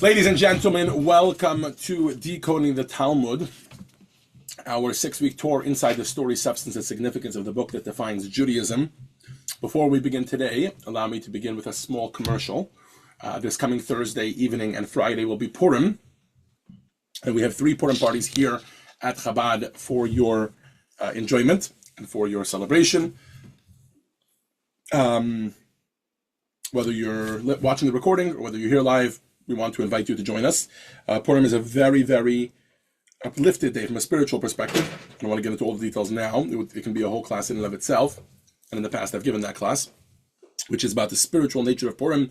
Ladies and gentlemen, welcome to Decoding the Talmud, our 6-week tour inside the story, substance, and significance of the book that defines Judaism. Before we begin today, allow me to begin with a small commercial. This coming Thursday evening and Friday will be Purim, and we have 3 Purim parties here at Chabad for your enjoyment and for your celebration. Whether you're watching the recording or whether you're here live, we want to invite you to join us. Purim is a very, very uplifted day from a spiritual perspective. I don't want to get into all the details now. It can be a whole class in and of itself. And in the past, I've given that class, which is about the spiritual nature of Purim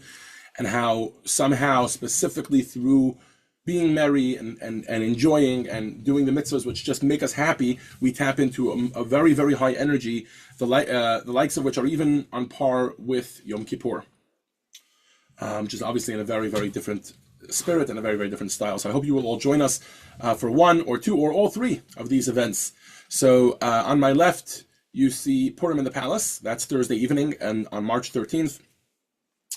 and how somehow, specifically through being merry and enjoying and doing the mitzvahs, which just make us happy, we tap into a very, very high energy, the likes of which are even on par with Yom Kippur. Which is obviously in a very, very different spirit and a very, very different style. So I hope you will all join us for 1 or 2 or all 3 of these events. So on my left, you see Purim in the Palace. That's Thursday evening, and on March 13th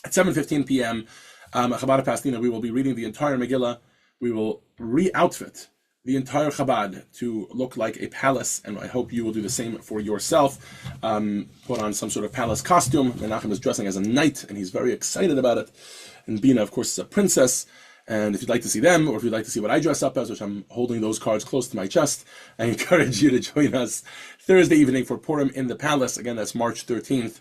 at 7:15 p.m. At Chabad Pasadena, we will be reading the entire Megillah. We will re-outfit the entire Chabad to look like a palace, and I hope you will do the same for yourself. Put on some sort of palace costume. Menachem is dressing as a knight, and he's very excited about it. And Bina, of course, is a princess. And if you'd like to see them, or if you'd like to see what I dress up as, which I'm holding those cards close to my chest, I encourage you to join us Thursday evening for Purim in the Palace. Again, that's March 13th.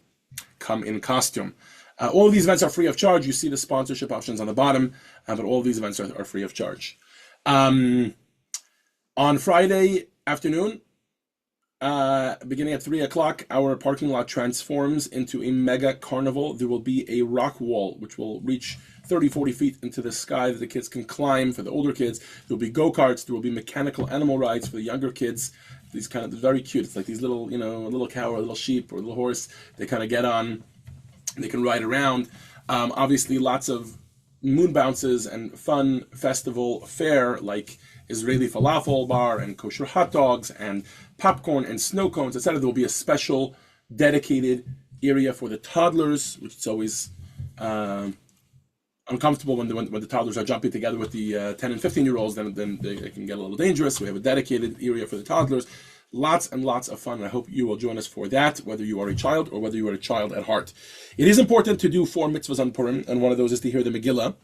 Come in costume. All of these events are free of charge. You see the sponsorship options on the bottom, but all of these events are free of charge. On Friday afternoon, beginning at 3 o'clock, our parking lot transforms into a mega carnival. There will be a rock wall, which will reach 30, 40 feet into the sky that the kids can climb for the older kids. There will be go-karts. There will be mechanical animal rides for the younger kids. These kind of very cute. It's like these little, a little cow or a little sheep or a little horse. They kind of get on. They can ride around. Obviously, lots of moon bounces and fun festival fare like Israeli falafel bar and kosher hot dogs and popcorn and snow cones, etc. There will be a special dedicated area for the toddlers, which is always uncomfortable when the toddlers are jumping together with the 10 and 15-year-olds. Then they can get a little dangerous. So we have a dedicated area for the toddlers. Lots and lots of fun. I hope you will join us for that, whether you are a child or whether you are a child at heart. It is important to do 4 mitzvahs on Purim, and one of those is to hear the Megillah.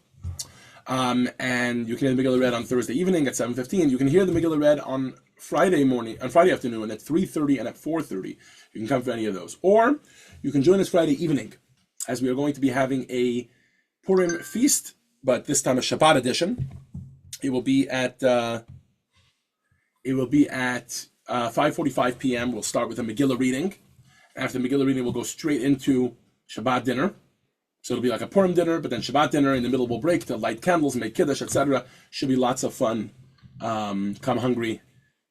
And you can hear the Megillah read on Thursday evening at 7:15. You can hear the Megillah read on Friday afternoon at 3:30 and at 4:30. You can come for any of those. Or you can join us Friday evening, as we are going to be having a Purim feast, but this time a Shabbat edition. It will be at 5:45 p.m. We'll start with a Megillah reading. After the Megillah reading, we'll go straight into Shabbat dinner. So it'll be like a Purim dinner, but then Shabbat dinner. In the middle, we'll break to light candles, make kiddush, etc. Should be lots of fun. Come hungry,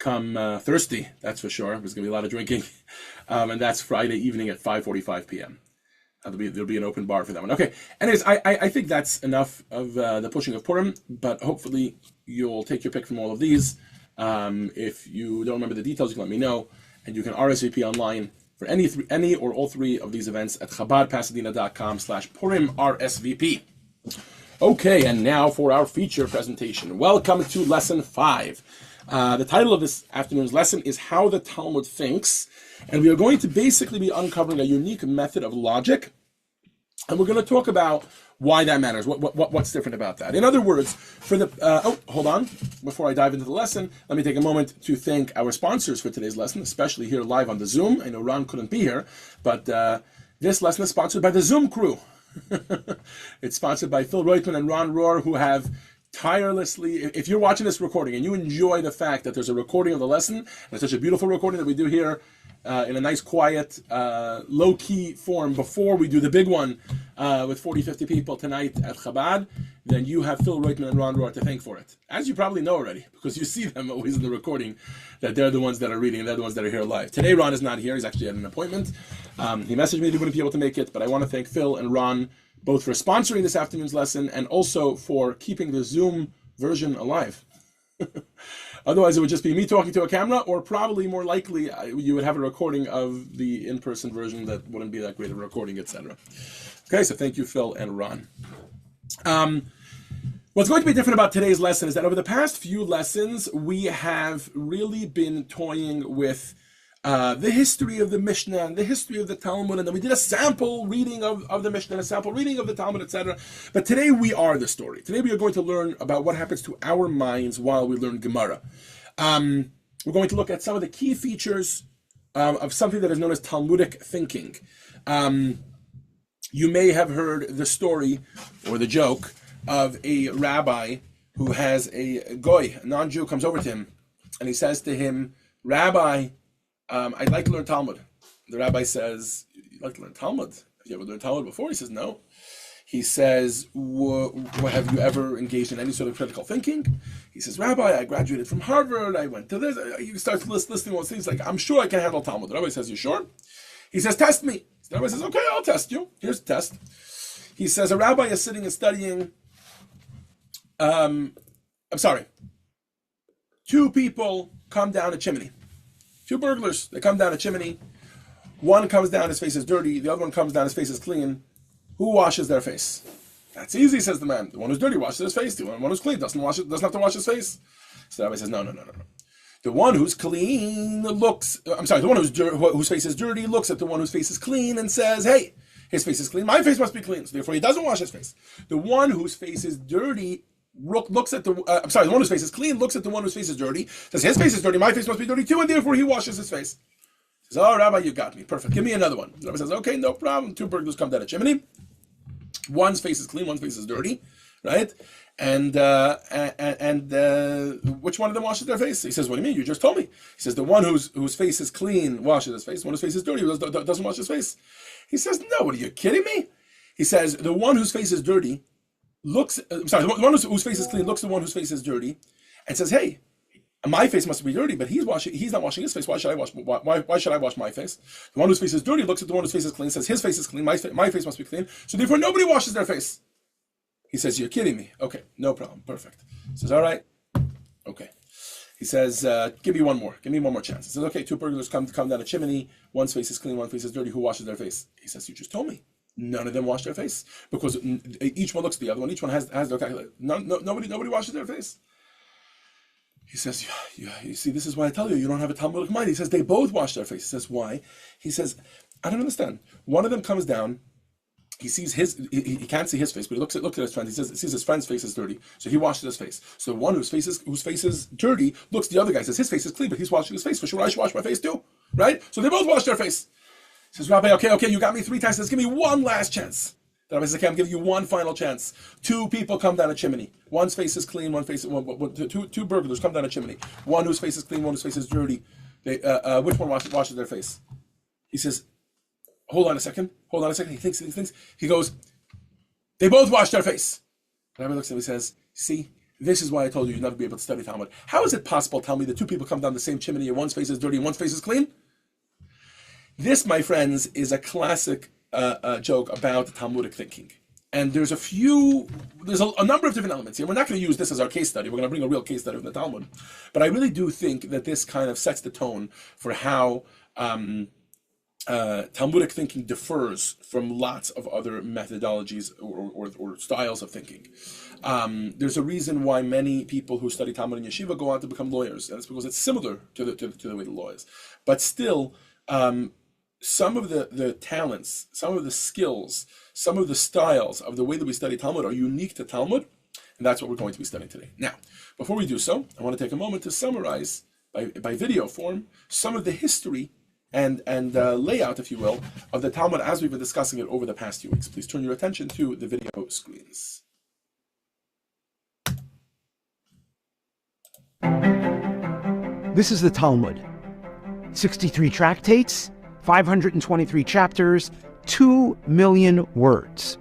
come thirsty, that's for sure. There's going to be a lot of drinking. And that's Friday evening at 5:45 p.m. There'll be an open bar for that one. Okay. Anyways, I think that's enough of the pushing of Purim, but hopefully you'll take your pick from all of these. If you don't remember the details, you can let me know, and you can RSVP online for any or all 3 of these events at chabadpasadena.com/Purim RSVP. Okay, and now for our feature presentation. Welcome to Lesson 5. The title of this afternoon's lesson is How the Talmud Thinks, and we are going to basically be uncovering a unique method of logic, and we're going to talk about why that matters, what's different about that. In other words, hold on. Before I dive into the lesson, let me take a moment to thank our sponsors for today's lesson, especially here live on the Zoom. I know Ron couldn't be here, but this lesson is sponsored by the Zoom crew. It's sponsored by Phil Reutman and Ron Rohr, who have tirelessly, if you're watching this recording and you enjoy the fact that there's a recording of the lesson, and it's such a beautiful recording that we do here in a nice, quiet, low-key form before we do the big one with 40, 50 people tonight at Chabad, then you have Phil Reutman and Ron Rohr to thank for it. As you probably know already, because you see them always in the recording, that they're the ones that are reading, and they're the ones that are here live. Today, Ron is not here. He's actually at an appointment. He messaged me that he wouldn't be able to make it, but I want to thank Phil and Ron both for sponsoring this afternoon's lesson and also for keeping the Zoom version alive. Otherwise, it would just be me talking to a camera, or probably more likely, you would have a recording of the in-person version that wouldn't be that great of a recording, etc. Okay, so thank you, Phil and Ron. What's going to be different about today's lesson is that over the past few lessons, we have really been toying with the history of the Mishnah and the history of the Talmud, and then we did a sample reading of the Mishnah and a sample reading of the Talmud, etc. But today we are the story. Today we are going to learn about what happens to our minds while we learn Gemara. We're going to look at some of the key features of something that is known as Talmudic thinking. You may have heard the story or the joke of a rabbi who has a goy, a non-Jew, comes over to him, and he says to him, "Rabbi, I'd like to learn Talmud." The rabbi says, "You'd like to learn Talmud? Have you ever learned Talmud before?" He says, "No." He says, "Have you ever engaged in any sort of critical thinking?" He says, "Rabbi, I graduated from Harvard, I went to this." He starts listing all these things, like, "I'm sure I can handle Talmud." The rabbi says, "You sure?" He says, "Test me." The rabbi says, "Okay, I'll test you. Here's the test." He says, a rabbi is sitting and studying. Two people come down a chimney. Two burglars, they come down a chimney. One comes down, his face is dirty. The other one comes down, his face is clean. Who washes their face? "That's easy," says the man. "The one who's dirty washes his face. The one who's clean doesn't have to wash his face." So the rabbi says, No. The one who's clean the one whose face is dirty looks at the one whose face is clean and says, "Hey, his face is clean. My face must be clean." So therefore, he doesn't wash his face. The one whose face is dirty looks at the one whose face is clean looks at the one whose face is dirty, says, "His face is dirty. My face must be dirty too," and therefore he washes his face. He says, "Oh, Rabbi, you got me. Perfect. Give me another one." The rabbi says, "Okay, no problem." Two burglars come down a chimney. One's face is clean, one's face is dirty, right? And which one of them washes their face? He says, "What do you mean? You just told me." He says, "The one whose face is clean washes his face. The one whose face is dirty doesn't wash his face." He says, "No, what are you kidding me?" He says, "The one whose face is dirty the one whose face is clean looks at the one whose face is dirty and says, 'Hey, my face must be dirty, but he's not washing his face. Why should I wash my face?' The one whose face is dirty looks at the one whose face is clean, says, 'His face is clean. My face must be clean.' So therefore, nobody washes their face." He says, "You're kidding me." "Okay, no problem. Perfect." He says, "All right. Okay." He says, Give me one more chance." He says, "Okay, two burglars come down a chimney. One's face is clean, one's face is dirty. Who washes their face?" He says, "You just told me. None of them wash their face, because each one looks at the other one. Each one has their calculator. Nobody washes their face." He says, "You see, this is why I tell you, you don't have a Talmudic mind." He says, "They both wash their face." He says, "Why?" He says, "I don't understand. One of them comes down. He sees he can't see his face, but he looks at his friend. He sees his friend's face is dirty, so he washes his face. So the one whose face is dirty looks at the other guy, says, 'His face is clean, but he's washing his face. For sure, I should wash my face too, right?' So they both wash their face." He says, "Rabbi, okay, you got me 3 times. Let's give me one last chance." The rabbi says, "Okay, I'm giving you one final chance. Two people come down a chimney. One's face is clean. Two burglars come down a chimney. One whose face is clean, one whose face is dirty. Which one washes their face?" He says, Hold on a second. He thinks. He goes, "They both wash their face." The rabbi looks at him and says, "See, this is why I told you you'd never be able to study Talmud. How is it possible, tell me, that two people come down the same chimney and one's face is dirty and one's face is clean?" This, my friends, is a classic joke about Talmudic thinking. And there's a number of different elements here. We're not going to use this as our case study. We're going to bring a real case study from the Talmud. But I really do think that this kind of sets the tone for how Talmudic thinking differs from lots of other methodologies or styles of thinking. There's a reason why many people who study Talmud in yeshiva go on to become lawyers, and it's because it's similar to the way the law is. But still, some of the talents, some of the skills, some of the styles of the way that we study Talmud are unique to Talmud, and that's what we're going to be studying today. Now, before we do so, I want to take a moment to summarize by video form some of the history and layout, if you will, of the Talmud as we've been discussing it over the past few weeks. Please turn your attention to the video screens. This is the Talmud. 63 tractates, 523 chapters, 2 million words.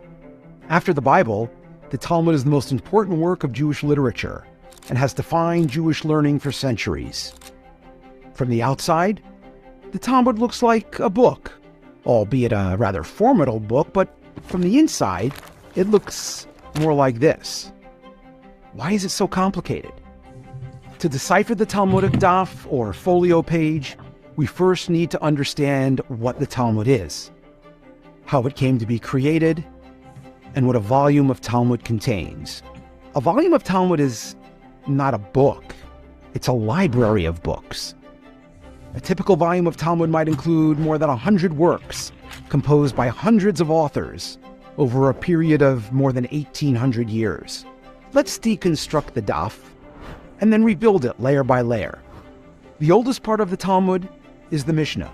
After the Bible, the Talmud is the most important work of Jewish literature and has defined Jewish learning for centuries. From the outside, the Talmud looks like a book, albeit a rather formidable book, but from the inside, it looks more like this. Why is it so complicated? To decipher the Talmudic daf, or folio page, we first need to understand what the Talmud is, how it came to be created, and what a volume of Talmud contains, A volume of Talmud is not a book. It's a library of books. A typical volume of Talmud might include more than 100 works composed by hundreds of authors over a period of more than 1,800 years. Let's deconstruct the daf and then rebuild it layer by layer. The oldest part of the Talmud is the Mishnah.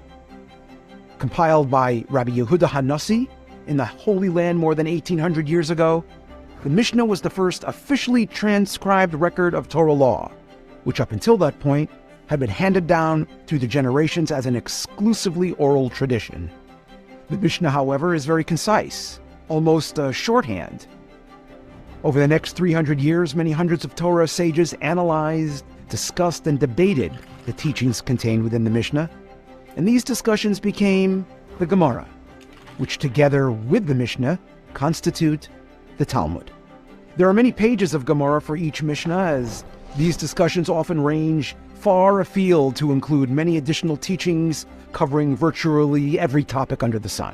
Compiled by Rabbi Yehuda HaNasi in the Holy Land more than 1,800 years ago, the Mishnah was the first officially transcribed record of Torah law, which up until that point had been handed down through the generations as an exclusively oral tradition. The Mishnah, however, is very concise, almost a shorthand. Over the next 300 years, many hundreds of Torah sages analyzed, discussed, and debated the teachings contained within the Mishnah, and these discussions became the Gemara, which together with the Mishnah constitute the Talmud. There are many pages of Gemara for each Mishnah, as these discussions often range far afield to include many additional teachings covering virtually every topic under the sun.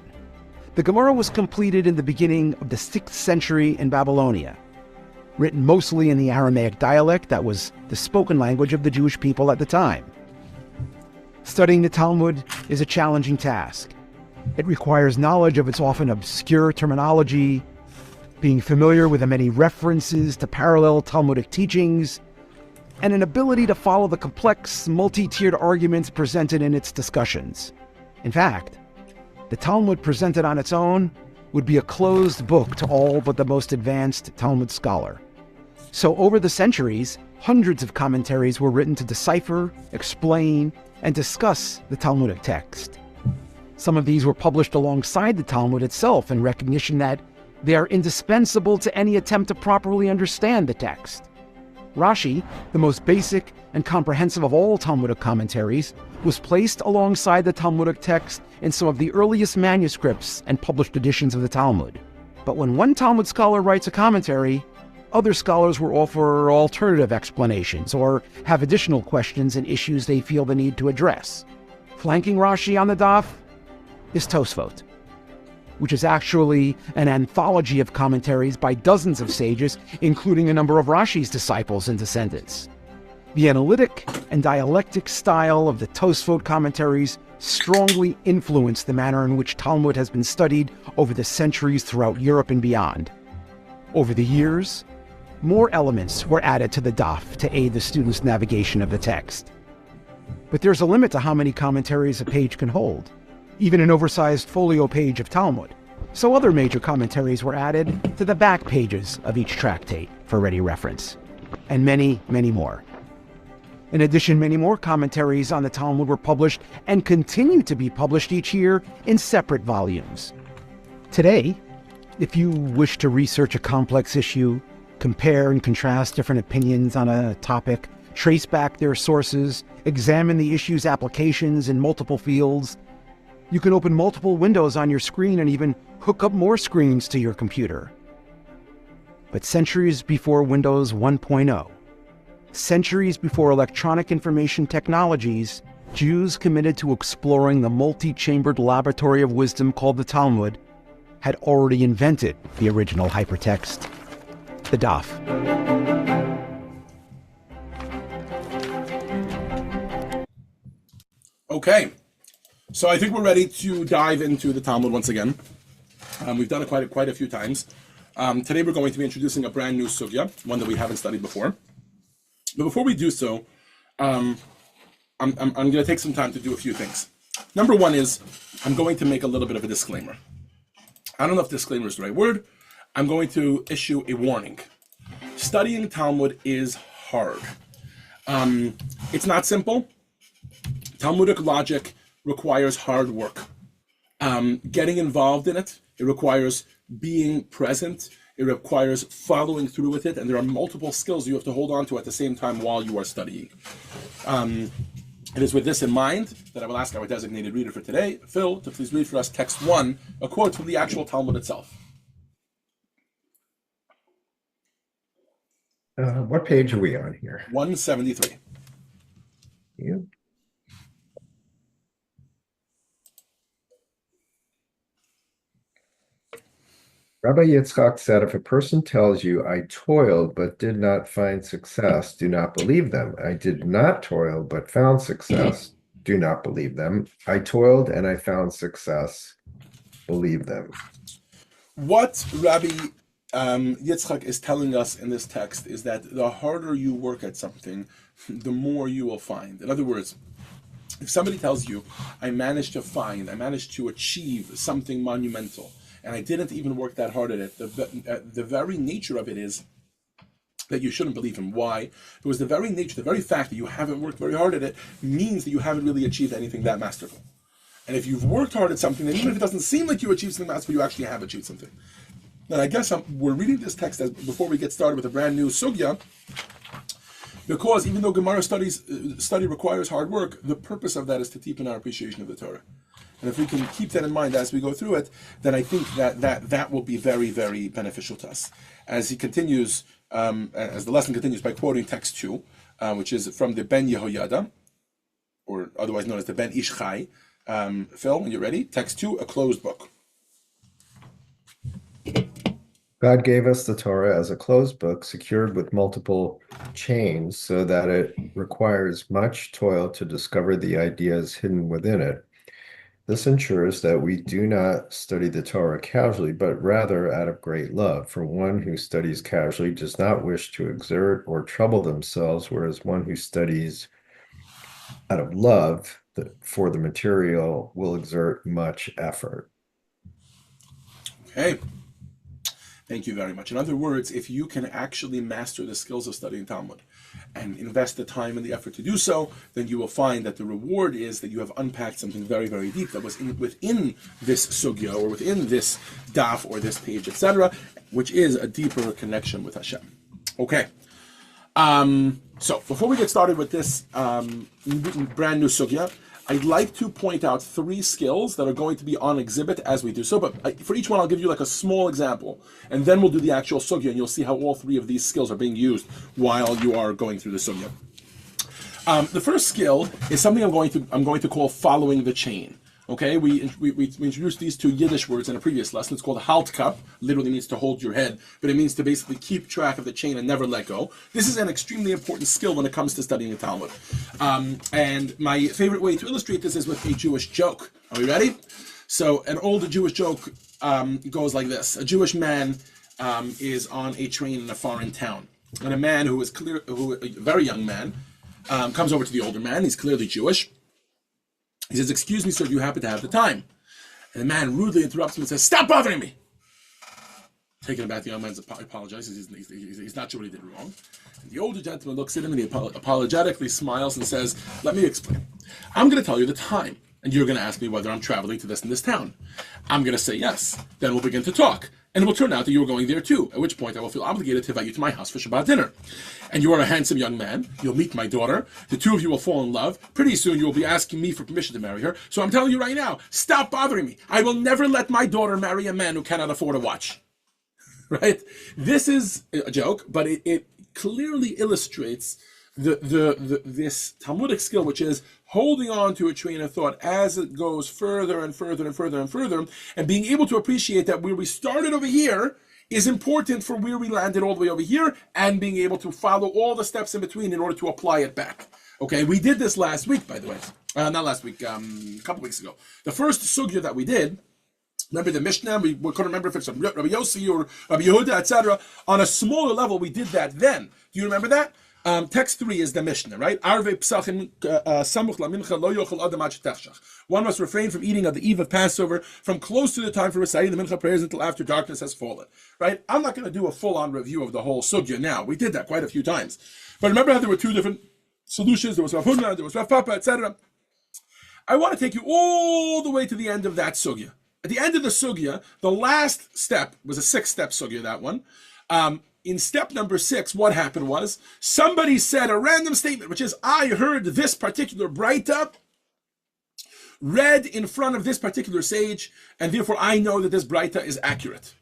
The Gemara was completed in the beginning of the 6th century in Babylonia, written mostly in the Aramaic dialect that was the spoken language of the Jewish people at the time. Studying the Talmud is a challenging task. It requires knowledge of its often obscure terminology, being familiar with the many references to parallel Talmudic teachings, and an ability to follow the complex, multi-tiered arguments presented in its discussions. In fact, the Talmud presented on its own would be a closed book to all but the most advanced Talmud scholar. So over the centuries, hundreds of commentaries were written to decipher, explain, and discuss the Talmudic text. Some of these were published alongside the Talmud itself in recognition that they are indispensable to any attempt to properly understand the text. Rashi, the most basic and comprehensive of all Talmudic commentaries, was placed alongside the Talmudic text in some of the earliest manuscripts and published editions of the Talmud. But when one Talmud scholar writes a commentary, other scholars will offer alternative explanations or have additional questions and issues they feel the need to address. Flanking Rashi on the daf is Tosfot, which is actually an anthology of commentaries by dozens of sages, including a number of Rashi's disciples and descendants. The analytic and dialectic style of the Tosfot commentaries strongly influenced the manner in which Talmud has been studied over the centuries throughout Europe and beyond. Over the years, more elements were added to the daf to aid the student's navigation of the text. But there's a limit to how many commentaries a page can hold, even an oversized folio page of Talmud. So other major commentaries were added to the back pages of each tractate for ready reference, and many, many more. In addition, many more commentaries on the Talmud were published and continue to be published each year in separate volumes. Today, if you wish to research a complex issue, compare and contrast different opinions on a topic, trace back their sources, examine the issue's applications in multiple fields, you can open multiple windows on your screen and even hook up more screens to your computer. But centuries before Windows 1.0, centuries before electronic information technologies, Jews committed to exploring the multi-chambered laboratory of wisdom called the Talmud had already invented the original hypertext, the daf. Okay, so I think we're ready to dive into the Talmud once again. We've done it quite a few times. Today we're going to be introducing a brand new sugya, one that we haven't studied before. But before we do so, I'm going to take some time to do a few things. Number one is I'm going to make a little bit of a disclaimer. I don't know if disclaimer is the right word. I'm going to issue a warning. Studying Talmud is hard. It's not simple. Talmudic logic requires hard work. Getting involved in it, it requires being present. It requires following through with it, and there are multiple skills you have to hold on to at the same time while you are studying. It is with this in mind that I will ask our designated reader for today, Phil, to please read for us text 1, a quote from the actual Talmud itself. What page are we on here? 173. Yeah. Rabbi Yitzchak said, if a person tells you, I toiled but did not find success, do not believe them. I did not toil but found success. Do not believe them. I toiled and I found success. Believe them. What Rabbi Yitzchak is telling us in this text is that the harder you work at something, the more you will find. In other words, if somebody tells you, I managed to achieve something monumental, and I didn't even work that hard at it, the very nature of it is that you shouldn't believe him. Why? Because the very nature, the very fact that you haven't worked very hard at it means that you haven't really achieved anything that masterful. And if you've worked hard at something, then even if it doesn't seem like you achieved something masterful, you actually have achieved something. And I guess we're reading this text before we get started with a brand new sugya, because even though Gemara study requires hard work, the purpose of that is to deepen our appreciation of the Torah. And if we can keep that in mind as we go through it, then I think that will be very, very beneficial to us. As he continues, as the lesson continues by quoting text 2, which is from the Ben Yehoyada, or otherwise known as the Ben Ish Chai. Phil, when you're ready, text 2, a closed book. God gave us the Torah as a closed book secured with multiple chains so that it requires much toil to discover the ideas hidden within it. This ensures that we do not study the Torah casually, but rather out of great love. For one who studies casually does not wish to exert or trouble themselves, whereas one who studies out of love for the material will exert much effort. Okay. Thank you very much. In other words, if you can actually master the skills of studying Talmud and invest the time and the effort to do so, then you will find that the reward is that you have unpacked something very, very deep that was within this sugya or within this daf or this page, etc., which is a deeper connection with Hashem. Okay. So before we get started with this brand new sugya, I'd like to point out 3 skills that are going to be on exhibit as we do so, but for each one I'll give you like a small example, and then we'll do the actual sugya, and you'll see how all 3 of these skills are being used while you are going through the sugya. The first skill is something I'm going to call following the chain. Okay, we introduced these 2 Yiddish words in a previous lesson. It's called halt cup, literally means to hold your head, but it means to basically keep track of the chain and never let go. This is an extremely important skill when it comes to studying the Talmud. And my favorite way to illustrate this is with a Jewish joke. Are we ready? So an old Jewish joke goes like this. A Jewish man is on a train in a foreign town. And a man a very young man, comes over to the older man. He's clearly Jewish. He says, excuse me, sir, do you happen to have the time? And the man rudely interrupts him and says, stop bothering me. Taken aback, the young man apologizes. He's not sure what he did wrong. And the older gentleman looks at him and he apologetically smiles and says, let me explain. I'm going to tell you the time, and you're going to ask me whether I'm traveling to this and this town. I'm going to say yes. Then we'll begin to talk. And it will turn out that you are going there too, at which point I will feel obligated to invite you to my house for Shabbat dinner. And you are a handsome young man. You'll meet my daughter. The 2 of you will fall in love. Pretty soon you will be asking me for permission to marry her. So I'm telling you right now, stop bothering me. I will never let my daughter marry a man who cannot afford a watch. Right? This is a joke, but it clearly illustrates this Talmudic skill, which is holding on to a train of thought as it goes further and further and further and further, and being able to appreciate that where we started over here is important for where we landed all the way over here, and being able to follow all the steps in between in order to apply it back. Okay, we did this last week, by the way. Not last week, a couple weeks ago. The first sugya that we did, remember the Mishnah, we couldn't remember if it's Rabbi Yossi or Rabbi Yehuda, etc. On a smaller level, we did that then. Do you remember that? Text 3 is the Mishnah, right? One must refrain from eating on the eve of Passover from close to the time for reciting the Mincha prayers until after darkness has fallen, right? I'm not going to do a full-on review of the whole sugya now. We did that quite a few times. But remember how there were 2 different solutions? There was Rav Huna, there was Rav Papa, etc. I want to take you all the way to the end of that sugya. At the end of the sugya, the last step was a 6-step sugya, that one. In step number 6, what happened was somebody said a random statement, which is, I heard this particular braita read in front of this particular sage, and therefore I know that this braita is accurate,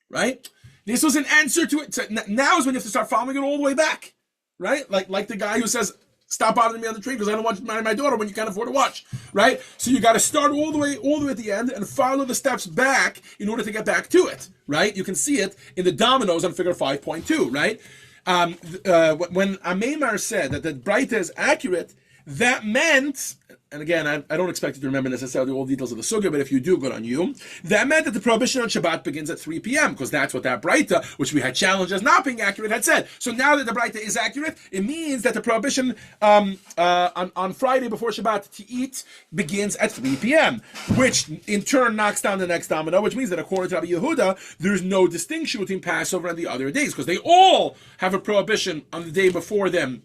right? This was an answer to it. So now is when you have to start following it all the way back, right? Like the guy who says, Stop bothering me on the train because I don't want you to marry my daughter when you can't afford to watch, right? So you got to start all the way at the end and follow the steps back in order to get back to it, right? You can see it in the dominoes on figure 5.2, right? When Ameimar said that the Breita is accurate, that meant, and again, I don't expect you to remember necessarily all the details of the sugya, but if you do, good on you. That meant that the prohibition on Shabbat begins at 3 p.m., because that's what that Breita, which we had challenged as not being accurate, had said. So now that the Breita is accurate, it means that the prohibition on Friday before Shabbat to eat begins at 3 p.m., which in turn knocks down the next domino, which means that according to Rabbi Yehuda, there's no distinction between Passover and the other days, because they all have a prohibition on the day before them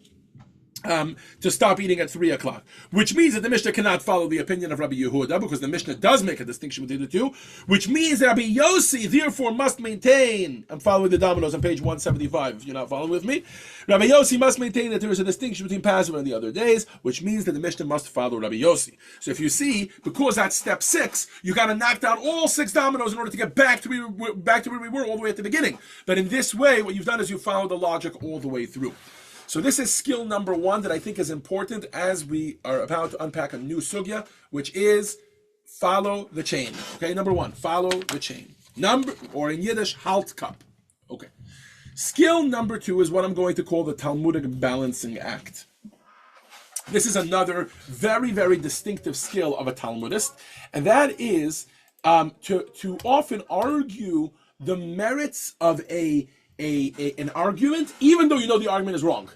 to stop eating at 3 o'clock, which means that the Mishnah cannot follow the opinion of Rabbi Yehuda, because the Mishnah does make a distinction between the two, which means that Rabbi Yossi therefore must maintain, I'm following the dominoes on page 175 if you're not following with me, Rabbi Yossi must maintain that there is a distinction between Passover and the other days, which means that the Mishnah must follow Rabbi Yossi. So if you see, because that's step 6, you got to knock down all 6 dominoes in order to get back to where we were all the way at the beginning. But in this way, what you've done is you follow the logic all the way through. So this is skill number 1 that I think is important as we are about to unpack a new sugya, which is follow the chain. Okay, number 1, follow the chain. Or in Yiddish, halt cup. Okay. Skill number 2 is what I'm going to call the Talmudic balancing act. This is another very, very distinctive skill of a Talmudist, and that is to often argue the merits of an argument, even though you know the argument is wrong.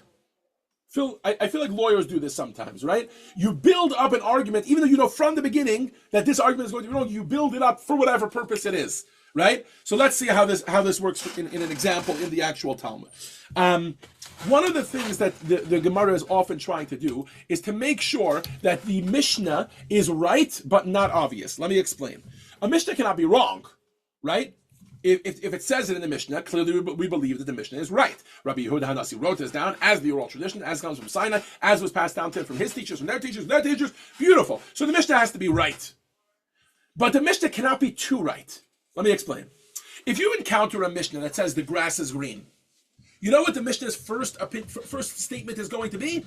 Phil, I feel like lawyers do this sometimes, right? You build up an argument, even though you know from the beginning that this argument is going to be wrong, you build it up for whatever purpose it is, right? So let's see how this works in an example in the actual Talmud. One of the things that the Gemara is often trying to do is to make sure that the Mishnah is right, but not obvious. Let me explain. A Mishnah cannot be wrong, right? If it says it in the Mishnah, clearly we believe that the Mishnah is right. Rabbi Yehuda Hanasi wrote this down as the oral tradition, as comes from Sinai, as was passed down to him from his teachers, from their teachers, their teachers. Beautiful. So the Mishnah has to be right. But the Mishnah cannot be too right. Let me explain. If you encounter a Mishnah that says the grass is green, you know what the Mishnah's first statement is going to be?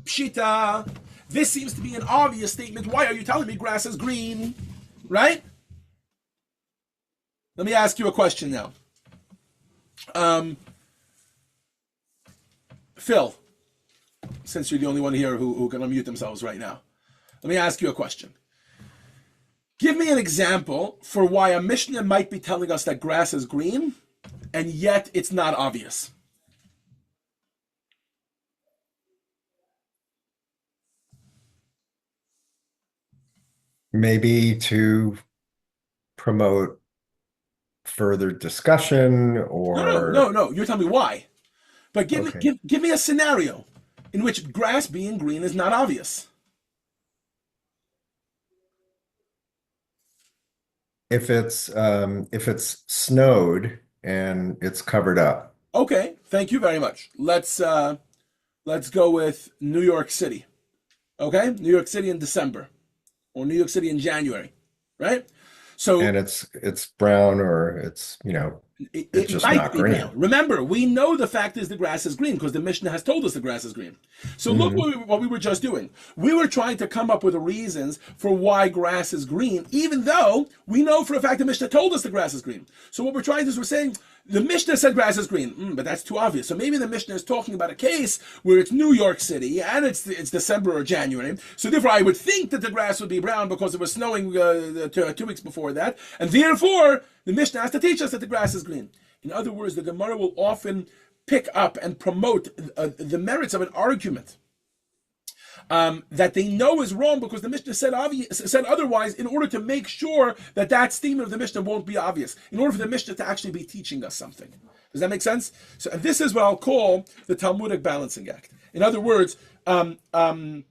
Pshita. This seems to be an obvious statement. Why are you telling me grass is green? Right? Let me ask you a question now. Phil, since you're the only one here who can unmute themselves right now, let me ask you a question. Give me an example for why a Mishnah might be telling us that grass is green, and yet it's not obvious. Maybe to promote further discussion, or No. You're telling me why. But give me a scenario in which grass being green is not obvious. if it's snowed and it's covered up. Okay, thank you very much. Let's go with New York City. Okay, New York City in December, or New York City in January, right? So And it's brown, or it's it's just not green. Brown. Remember, we know the fact is the grass is green because the Mishnah has told us the grass is green. So look what we were just doing. We were trying to come up with reasons for why grass is green, even though we know for a fact the Mishnah told us the grass is green. So what we're trying to do is we're saying the Mishnah said grass is green, but that's too obvious. So maybe the Mishnah is talking about a case where it's New York City and it's December or January. So therefore, I would think that the grass would be brown because it was snowing 2 weeks before that, and therefore the Mishnah has to teach us that the grass is green. In other words, the Gemara will often pick up and promote the merits of an argument that they know is wrong because the Mishnah said otherwise, in order to make sure that that statement of the Mishnah won't be obvious, in order for the Mishnah to actually be teaching us something. Does that make sense? So, and this is what I'll call the Talmudic balancing act. In other words, you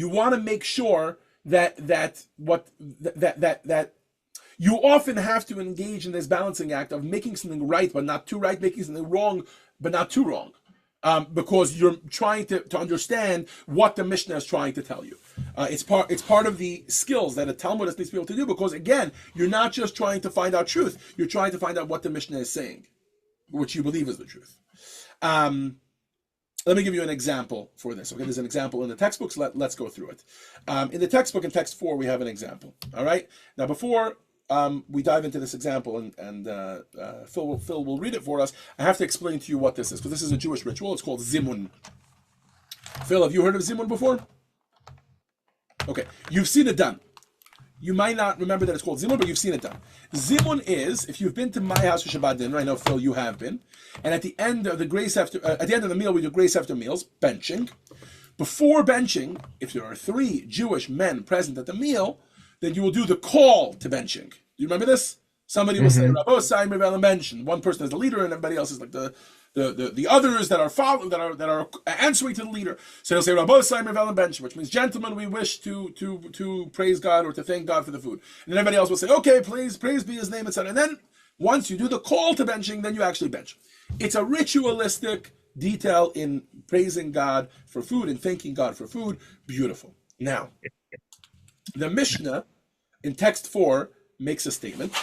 want to make sure that you often have to engage in this balancing act of making something right but not too right, making something wrong but not too wrong. Because you're trying to understand what the Mishnah is trying to tell you. It's part of the skills that a Talmudist needs to be able to do, because again, you're not just trying to find out truth, you're trying to find out what the Mishnah is saying, which you believe is the truth. Let me give you an example for this. Okay, there's an example in the textbooks. Let's go through it. In the textbook, in text 4, we have an example. All right. Now, before we dive into this example, and Phil will read it for us, I have to explain to you what this is, because this is a Jewish ritual. It's called zimun. Phil, have you heard of zimun before? Okay, you've seen it done. You might not remember that it's called zimun, but you've seen it done. Zimun is, if you've been to my house for Shabbat dinner, I know, Phil, you have been, and at the end of the meal, we do grace after meals, benching. Before benching, if there are 3 Jewish men present at the meal, then you will do the call to benching. Do you remember this? Somebody will say, Rabbo Sai Mervel bench. One person is the leader, and everybody else is like the others that are answering to the leader. So they'll say Rabbo Sai Mervel bench, which means, gentlemen, we wish to praise God or to thank God for the food. And then everybody else will say, okay, praise be his name, etc. And then once you do the call to benching, then you actually bench. It's a ritualistic detail in praising God for food and thanking God for food. Beautiful. Now, the Mishnah in text 4 makes a statement,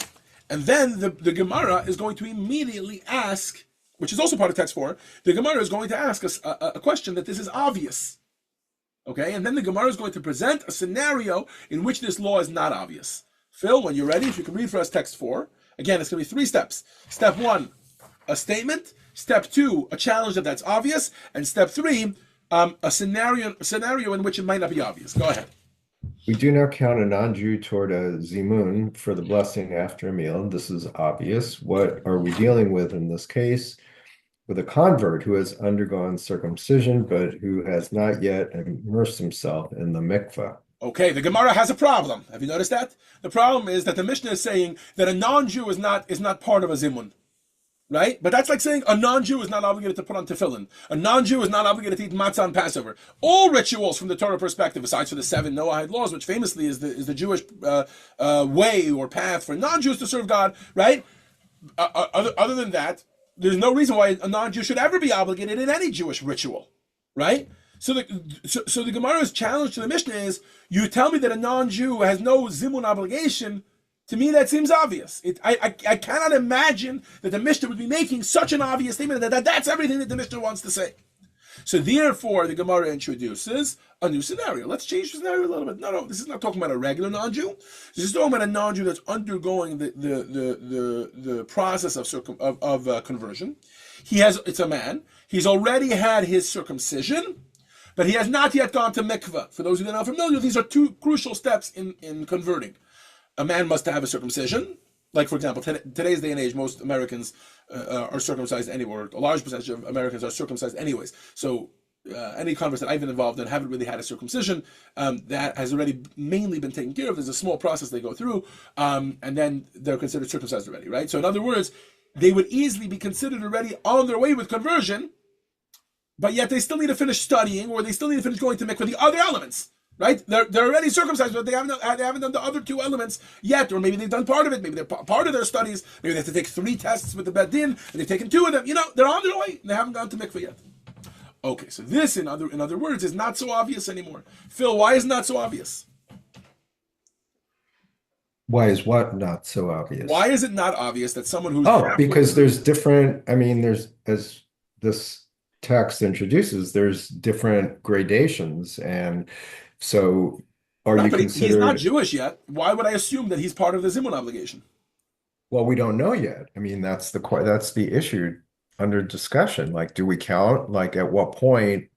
and then the Gemara is going to immediately ask, which is also part of text 4, the Gemara is going to ask us a question that this is obvious. Okay, and then the Gemara is going to present a scenario in which this law is not obvious. Phil, when you're ready, if you can read for us text 4. Again, it's going to be 3 steps. Step 1, a statement. Step 2, a challenge that's obvious. And step 3, a scenario in which it might not be obvious. Go ahead. We do not count a non-Jew toward a zimun for the blessing after a meal. This is obvious. What are we dealing with in this case? With a convert who has undergone circumcision, but who has not yet immersed himself in the mikveh. Okay, the Gemara has a problem. Have you noticed that? The problem is that the Mishnah is saying that a non-Jew is not part of a zimun. Right? But that's like saying a non-Jew is not obligated to put on tefillin. A non-Jew is not obligated to eat matzah on Passover. All rituals from the Torah perspective, besides for the 7 Noahide laws, which famously is the Jewish way or path for non-Jews to serve God, right? Other than that, there's no reason why a non-Jew should ever be obligated in any Jewish ritual, right? So the Gemara's challenge to the Mishnah is, you tell me that a non-Jew has no zimun obligation. To me, that seems obvious. I cannot imagine that the Mishnah would be making such an obvious statement that that's everything that the Mishnah wants to say. So therefore, the Gemara introduces a new scenario. Let's change the scenario a little bit. No, this is not talking about a regular non-Jew. This is talking about a non-Jew that's undergoing the process of conversion. It's a man. He's already had his circumcision, but he has not yet gone to mikveh. For those who are not familiar, these are 2 crucial steps in converting. A man must have a circumcision. Like, for example, today's day and age, most Americans are circumcised anywhere. A large percentage of Americans are circumcised anyways. So any converts that I've been involved in haven't really had a circumcision. That has already mainly been taken care of. There's a small process they go through, and then they're considered circumcised already, right? So in other words, they would easily be considered already on their way with conversion, but yet they still need to finish studying, or they still need to finish going to mikveh, the other elements. Right? They're already circumcised, but they haven't done the other 2 elements yet, or maybe they've done part of it. Maybe they're part of their studies. Maybe they have to take 3 tests with the Beit Din, and they've taken 2 of them. They're on their way. They haven't gone to mikveh yet. Okay, so this, in other words, is not so obvious anymore. Phil, why is it not so obvious? Why is what not so obvious? Why is it not obvious that someone who's because there's different. I mean, there's, as this text introduces, there's different gradations, and so, are you considered? He's not Jewish yet. Why would I assume that he's part of the zimun obligation? Well, we don't know yet. I mean, that's the issue under discussion. Like, do we count? Like, at what point?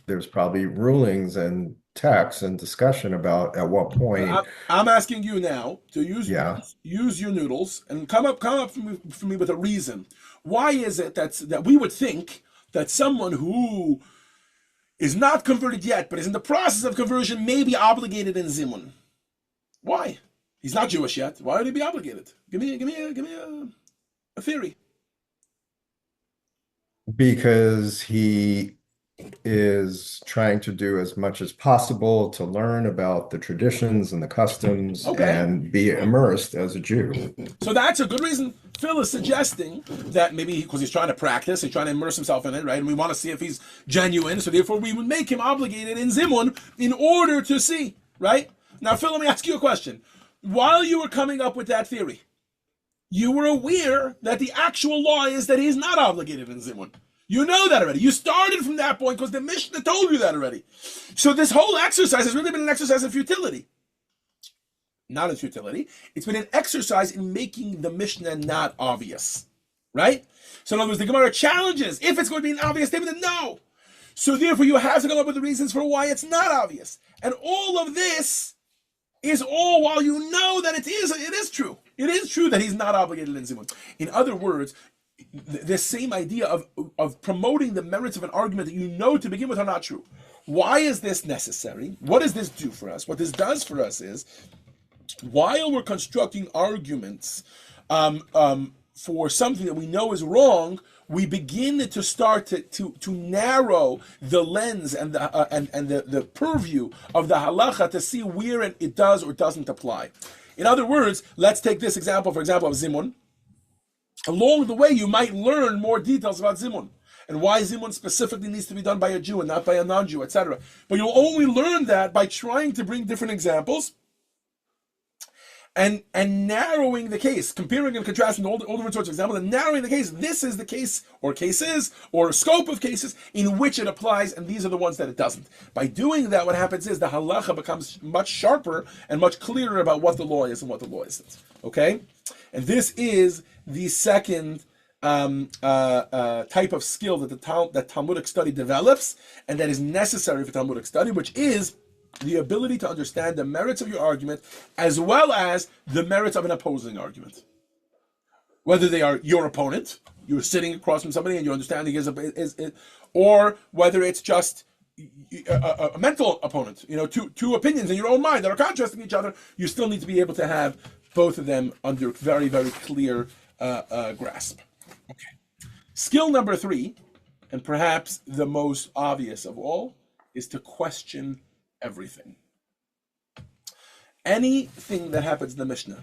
There's probably rulings and texts and discussion about at what point. I'm asking you now to use your noodles and come up for me with a reason. Why is it that we would think that someone who is not converted yet, but is in the process of conversion, may be obligated in zimun? Why? He's not Jewish yet. Why would he be obligated? Give me a theory. Because he is trying to do as much as possible to learn about the traditions and the customs and be immersed as a Jew. So that's a good reason. Phil is suggesting that maybe because he's trying to practice, he's trying to immerse himself in it, right? And we want to see if he's genuine. So therefore, we would make him obligated in zimun in order to see, right? Now, Phil, let me ask you a question. While you were coming up with that theory, you were aware that the actual law is that he's not obligated in zimun. You know that already. You started from that point because the Mishnah told you that already. So this whole exercise has really been an exercise in futility. Not in futility. It's been an exercise in making the Mishnah not obvious. Right? So in other words, the Gemara challenges if it's going to be an obvious statement, then no. So therefore, you have to come up with the reasons for why it's not obvious. And all of this is all while you know that it is true. It is true that he's not obligated in zimun. In other words, the same idea of promoting the merits of an argument that you know to begin with are not true. Why is this necessary? What does this do for us? What this does for us is, while we're constructing arguments for something that we know is wrong, we begin to start to narrow the lens and the purview of the halacha to see where it does or doesn't apply. In other words, let's take this example, for example, of zimun. Along the way, you might learn more details about zimun and why zimun specifically needs to be done by a Jew and not by a non-Jew, etc. But you'll only learn that by trying to bring different examples and narrowing the case, comparing and contrasting all different sorts of examples, and narrowing the case. This is the case, or cases, or scope of cases in which it applies, and these are the ones that it doesn't. By doing that, what happens is the halacha becomes much sharper and much clearer about what the law is and what the law isn't. Okay? And this is the second type of skill that Talmudic study develops, and that is necessary for Talmudic study, which is the ability to understand the merits of your argument as well as the merits of an opposing argument. Whether they are your opponent, you're sitting across from somebody and your understanding is or whether it's just a mental opponent, two opinions in your own mind that are contrasting each other, you still need to be able to have both of them under very, very clear grasp. Okay. Skill number 3, and perhaps the most obvious of all, is to question everything. Anything that happens in the Mishnah,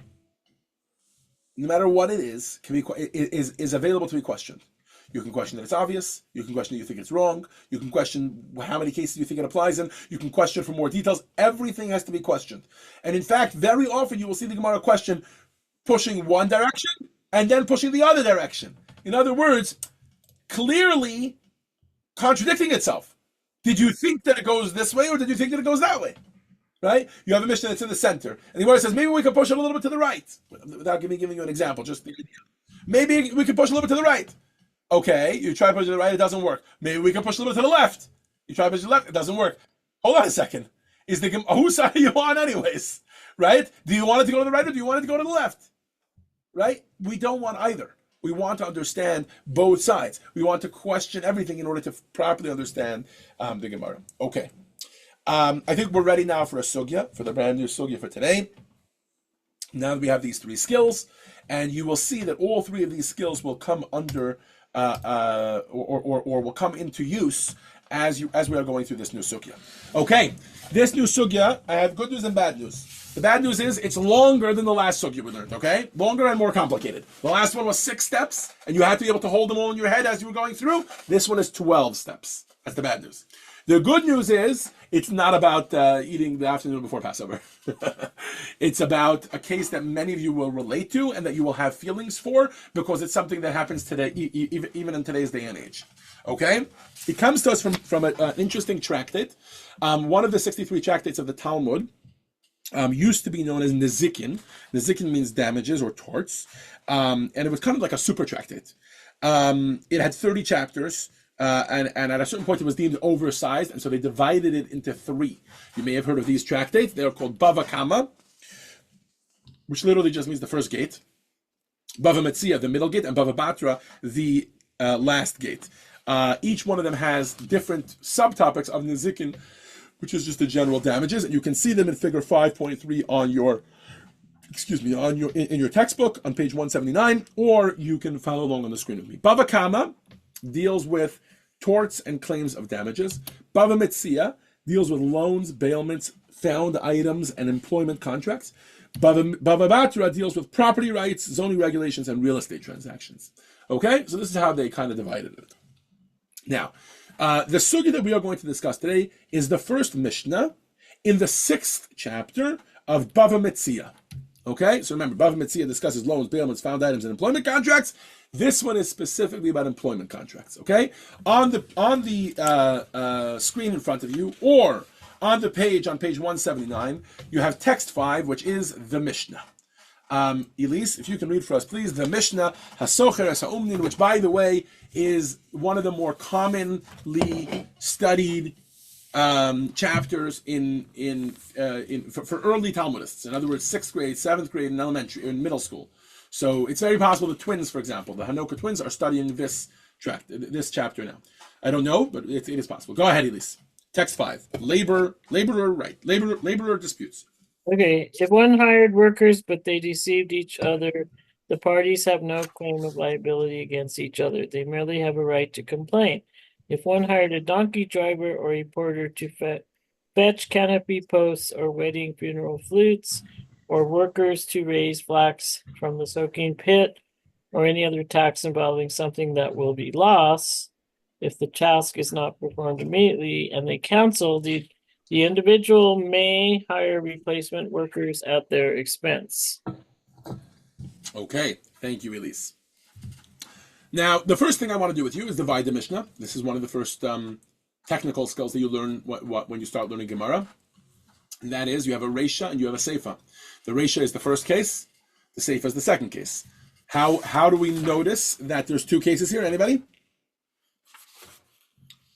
no matter what it is, is available to be questioned. You can question that it's obvious. You can question that you think it's wrong. You can question how many cases you think it applies in. You can question for more details. Everything has to be questioned. And in fact, very often you will see the Gemara question pushing one direction and then pushing the other direction. In other words, clearly contradicting itself. Did you think that it goes this way, or did you think that it goes that way? Right? You have a Mishnah that's in the center, and the Gemara says maybe we can push it a little bit to the right, without giving you an example. Just the idea. Maybe we can push a little bit to the right. Okay, you try to push it to the right, it doesn't work. Maybe we can push a little bit to the left. You try to push to the left, it doesn't work. Hold on a second. Whose side are you on, anyways? Right? Do you want it to go to the right, or do you want it to go to the left? Right? We don't want either. We want to understand both sides. We want to question everything in order to properly understand the Gemara. Okay. I think we're ready now for a sugya, for the brand new sugya for today. Now that we have these 3 skills, and you will see that all 3 of these skills will come under, or will come into use as we are going through this new sugya. Okay. This new sugya, I have good news and bad news. The bad news is it's longer than the last sugya we learned, okay? Longer and more complicated. The last one was 6 steps, and you had to be able to hold them all in your head as you were going through. This one is 12 steps. That's the bad news. The good news is it's not about eating the afternoon before Passover. It's about a case that many of you will relate to and that you will have feelings for, because it's something that happens today, even in today's day and age. Okay? It comes to us from an interesting tractate. One of the 63 tractates of the Talmud, used to be known as Nezikin. Nezikin means damages or torts. And it was kind of like a super tractate. It had 30 chapters, and at a certain point it was deemed oversized, and so they divided it into 3. You may have heard of these tractates. They are called Bava Kama, which literally just means the first gate. Bava Metzia, the middle gate, and Bava Batra, the last gate. Each one of them has different subtopics of Nezikin, which is just the general damages, and you can see them in figure 5.3 on your, in your textbook on page 179, or you can follow along on the screen with me. Bava Kama deals with torts and claims of damages. Bava Metzia deals with loans, bailments, found items, and employment contracts. Bava Batra deals with property rights, zoning regulations, and real estate transactions. Okay, so this is how they kind of divided it. Now, the sugya that we are going to discuss today is the first Mishnah in the 6th chapter of Bava Metzia. Okay, so remember, Bava Metzia discusses loans, bailments, found items, and employment contracts. This one is specifically about employment contracts. Okay, on the screen in front of you, or on page 179, you have text 5, which is the Mishnah. Elise, if you can read for us, please, the Mishnah Hasocher Es Ha'umnin, which, by the way, is one of the more commonly studied chapters for early Talmudists. In other words, 6th grade, 7th grade, in elementary, in middle school. So it's very possible the twins, for example, the Hanoka twins, are studying this chapter now. I don't know, but it is possible. Go ahead, Elise. Text 5. Laborer disputes. Okay, if one hired workers but they deceived each other, the parties have no claim of liability against each other. They merely have a right to complain. If one hired a donkey driver or a porter to fetch canopy posts or wedding funeral flutes, or workers to raise flax from the soaking pit, or any other task involving something that will be lost, if the task is not performed immediately and they cancel, the individual may hire replacement workers at their expense. Okay, thank you, Elise. Now, the first thing I want to do with you is divide the Mishnah. This is one of the first technical skills that you learn when you start learning Gemara. And that is, you have a Reisha and you have a Seifa. The Reisha is the first case. The Seifa is the second case. How do we notice that there's two cases here? Anybody?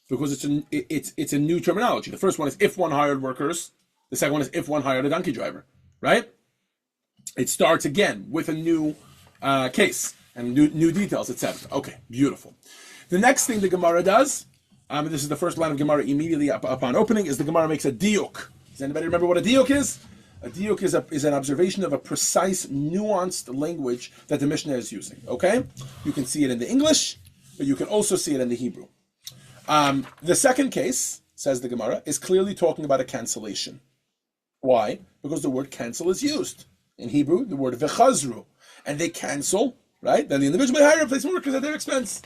Because it's a new terminology. The first one is if one hired workers. The second one is if one hired a donkey driver. Right? It starts again with a new case and new details, etc. Okay, beautiful. The next thing the Gemara does, and this is the first line of Gemara immediately upon opening, is the Gemara makes a diuk. Does anybody remember what a diuk is? A diuk is an observation of a precise, nuanced language that the Mishnah is using. Okay? You can see it in the English, but you can also see it in the Hebrew. The second case, says the Gemara, is clearly talking about a cancellation. Why? Because the word cancel is used. In Hebrew, the word v'chazru. And they cancel, right? Then the individual may hire replacement workers at their expense.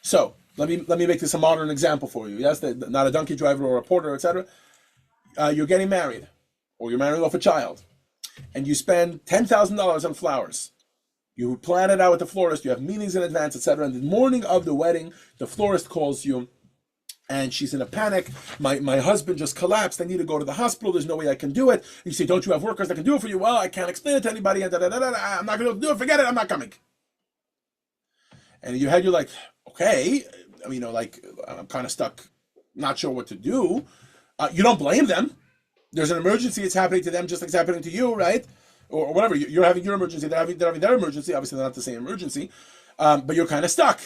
So, let me make this a modern example for you. Yes, not a donkey driver or a porter, etc. You're getting married, or you're marrying off a child, and you spend $10,000 on flowers. You plan it out with the florist, you have meetings in advance, etc. And the morning of the wedding, the florist calls you, and she's in a panic. My husband just collapsed. I need to go to the hospital. There's no way I can do it. And you say, don't you have workers that can do it for you? Well, I can't explain it to anybody. I'm not going to be able to do it. Forget it. I'm not coming. And in your head, you're like, okay. I mean, I'm kind of stuck, not sure what to do. You don't blame them. There's an emergency. It's happening to them just like it's happening to you, right? Or whatever. You're having your emergency. They're having their emergency. Obviously, they're not the same emergency. But you're kind of stuck.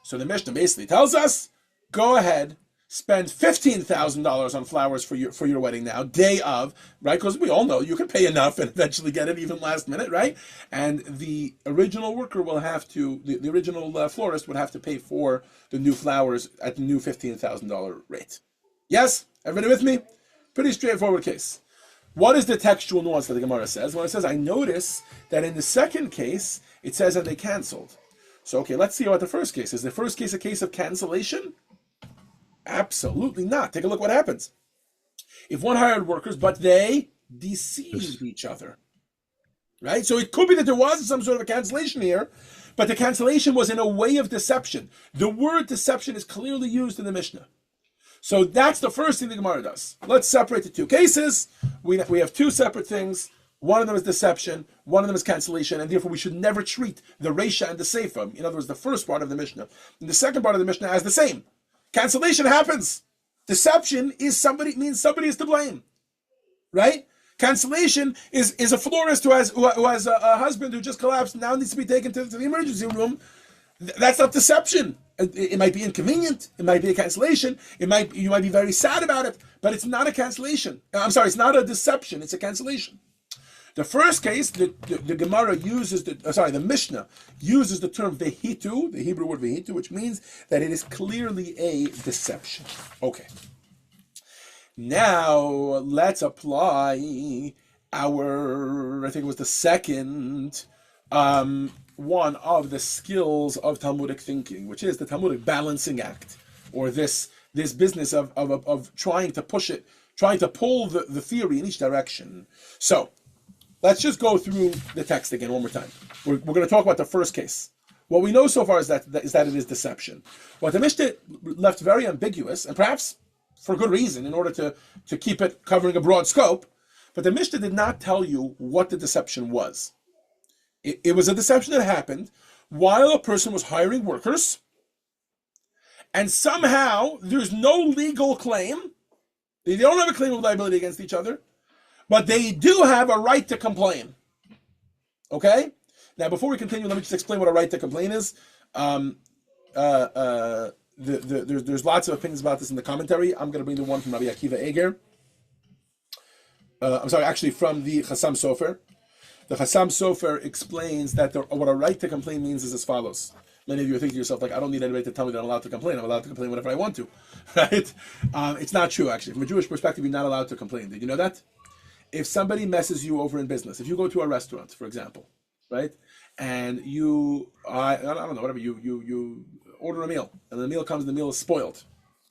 So the Mishnah basically tells us, go ahead, spend $15,000 on flowers for your wedding now, day of, right? Because we all know you can pay enough and eventually get it even last minute, right? And the original worker will have to, the original florist would have to pay for the new flowers at the new $15,000 rate. Yes? Everybody with me? Pretty straightforward case. What is the textual nuance that the Gemara says? Well, it says, I notice that in the second case, it says that they canceled. So, okay, let's see what the first case is. The first case a case of cancellation? Absolutely not. Take a look what happens. If one hired workers, but they deceived each other, right? So it could be that there was some sort of a cancellation here, but the cancellation was in a way of deception. The word deception is clearly used in the Mishnah. So that's the first thing the Gemara does. Let's separate the two cases. We have two separate things. One of them is deception, one of them is cancellation, and therefore we should never treat the Reisha and the Seifa, in other words, the first part of the Mishnah, and the second part of the Mishnah as the same. Cancellation happens. Deception means somebody is to blame, right? Cancellation is a florist who has a husband who just collapsed and now needs to be taken to the emergency room. That's not deception. It might be inconvenient. It might be a cancellation. You might be very sad about it, but it's not a cancellation. It's not a deception. It's a cancellation. The first case, the Gemara uses the Mishnah uses the term vehitu, the Hebrew word vehitu, which means that it is clearly a deception. Okay. Now let's apply I think it was the second one of the skills of Talmudic thinking, which is the Talmudic balancing act, or this business of trying to push it, trying to pull the theory in each direction. So, let's just go through the text again one more time. We're going to talk about the first case. What we know so far is that it is deception. What the Mishnah left very ambiguous, and perhaps for good reason, in order to keep it covering a broad scope, but the Mishnah did not tell you what the deception was. It was a deception that happened while a person was hiring workers, and somehow there's no legal claim. They don't have a claim of liability against each other, but they do have a right to complain. Okay? Now, before we continue, let me just explain what a right to complain is. There's lots of opinions about this in the commentary. I'm going to bring the one from Rabbi Akiva Eger. From the Chassam Sofer. The Chassam Sofer explains that what a right to complain means is as follows. Many of you are thinking to yourself, like, I don't need anybody to tell me that I'm allowed to complain. I'm allowed to complain whenever I want to, right? It's not true, actually. From a Jewish perspective, you're not allowed to complain. Did you know that? If somebody messes you over in business, if you go to a restaurant, for example, right, and I don't know, whatever, you order a meal, and the meal comes, and the meal is spoiled,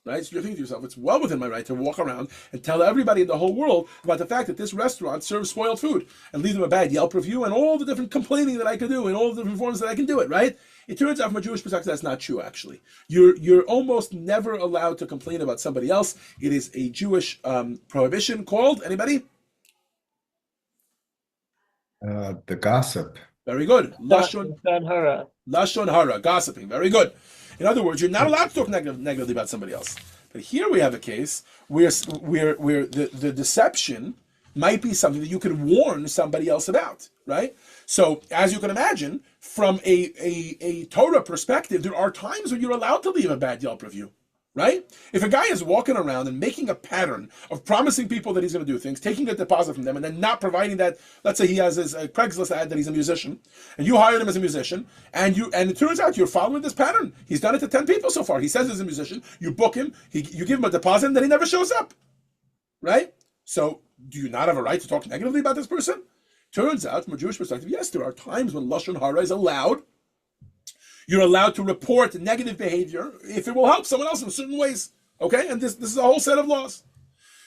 right? So you're thinking to yourself, it's well within my right to walk around and tell everybody in the whole world about the fact that this restaurant serves spoiled food and leave them a bad Yelp review and all the different complaining that I could do and all the different forms that I can do it, right? It turns out from a Jewish perspective, that's not true, actually. You're almost never allowed to complain about somebody else. It is a Jewish prohibition called, anybody? The gossip. Very good. Lashon hara. Lashon hara, gossiping. Very good. In other words, you're not allowed to talk negatively about somebody else. But here we have a case where the deception might be something that you could warn somebody else about, right? So, as you can imagine, from a Torah perspective, there are times when you're allowed to leave a bad Yelp review, right? If a guy is walking around and making a pattern of promising people that he's going to do things, taking a deposit from them, and then not providing that, let's say he has his Craigslist ad that he's a musician, and you hired him as a musician, and it turns out you're following this pattern. He's done it to 10 people so far. He says he's a musician, you book him, you give him a deposit, and then he never shows up, right? So, do you not have a right to talk negatively about this person? Turns out, from a Jewish perspective, yes, there are times when Lashon Hara is allowed. You're allowed to report negative behavior if it will help someone else in certain ways. Okay? And this is a whole set of laws.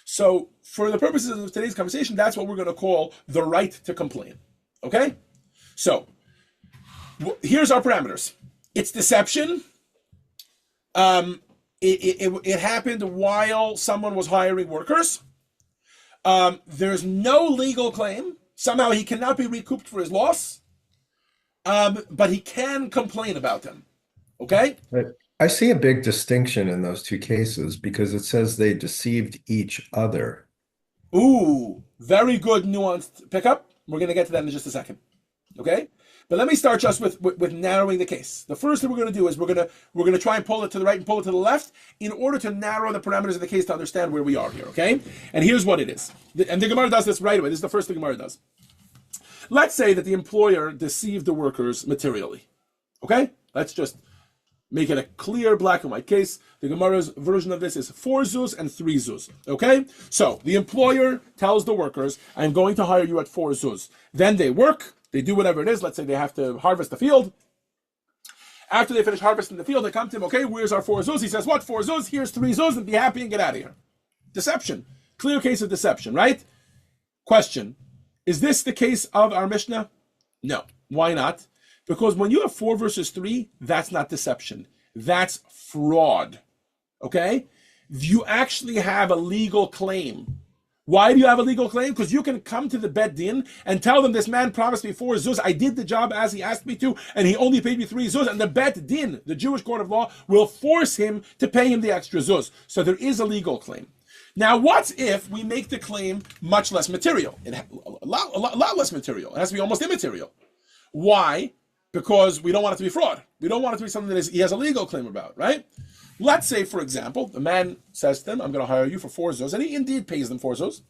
So, for the purposes of today's conversation, that's what we're going to call the right to complain. Okay? So, here's our parameters. It's deception. It happened while someone was hiring workers. There's no legal claim. Somehow he cannot be recouped for his loss. But he can complain about them. Okay? But I see a big distinction in those two cases because it says they deceived each other. Ooh, very good nuanced pickup. We're going to get to that in just a second. Okay? But let me start just with narrowing the case. The first thing we're going to do is we're going to try and pull it to the right and pull it to the left in order to narrow the parameters of the case to understand where we are here, okay? And here's what it is. And the Gemara does this right away. This is the first thing the Gemara does. Let's say that the employer deceived the workers materially. Okay? Let's just make it a clear black and white case. The Gemara's version of this is 4 zuz and 3 zuz. Okay? So, the employer tells the workers, I'm going to hire you at 4 zuz. Then they work. They do whatever it is. Let's say they have to harvest the field. After they finish harvesting the field, they come to him, okay, where's our 4 zuz? He says, what, 4 zuz? Here's 3 zuz, and be happy and get out of here. Deception. Clear case of deception, right? Question. Is this the case of our Mishnah? No. Why not? Because when you have 4 versus 3, that's not deception. That's fraud. Okay? You actually have a legal claim. Why do you have a legal claim? Because you can come to the Bet Din and tell them this man promised me 4 zuz. I did the job as he asked me to, and he only paid me 3 zuz. And the Bet Din, the Jewish court of law, will force him to pay him the extra zuz. So there is a legal claim. Now, what if we make the claim much less material? A lot less material. It has to be almost immaterial. Why? Because we don't want it to be fraud. We don't want it to be something that he has a legal claim about, right? Let's say, for example, the man says to them, I'm going to hire you for 4 zuz, and he indeed pays them 4 zuz.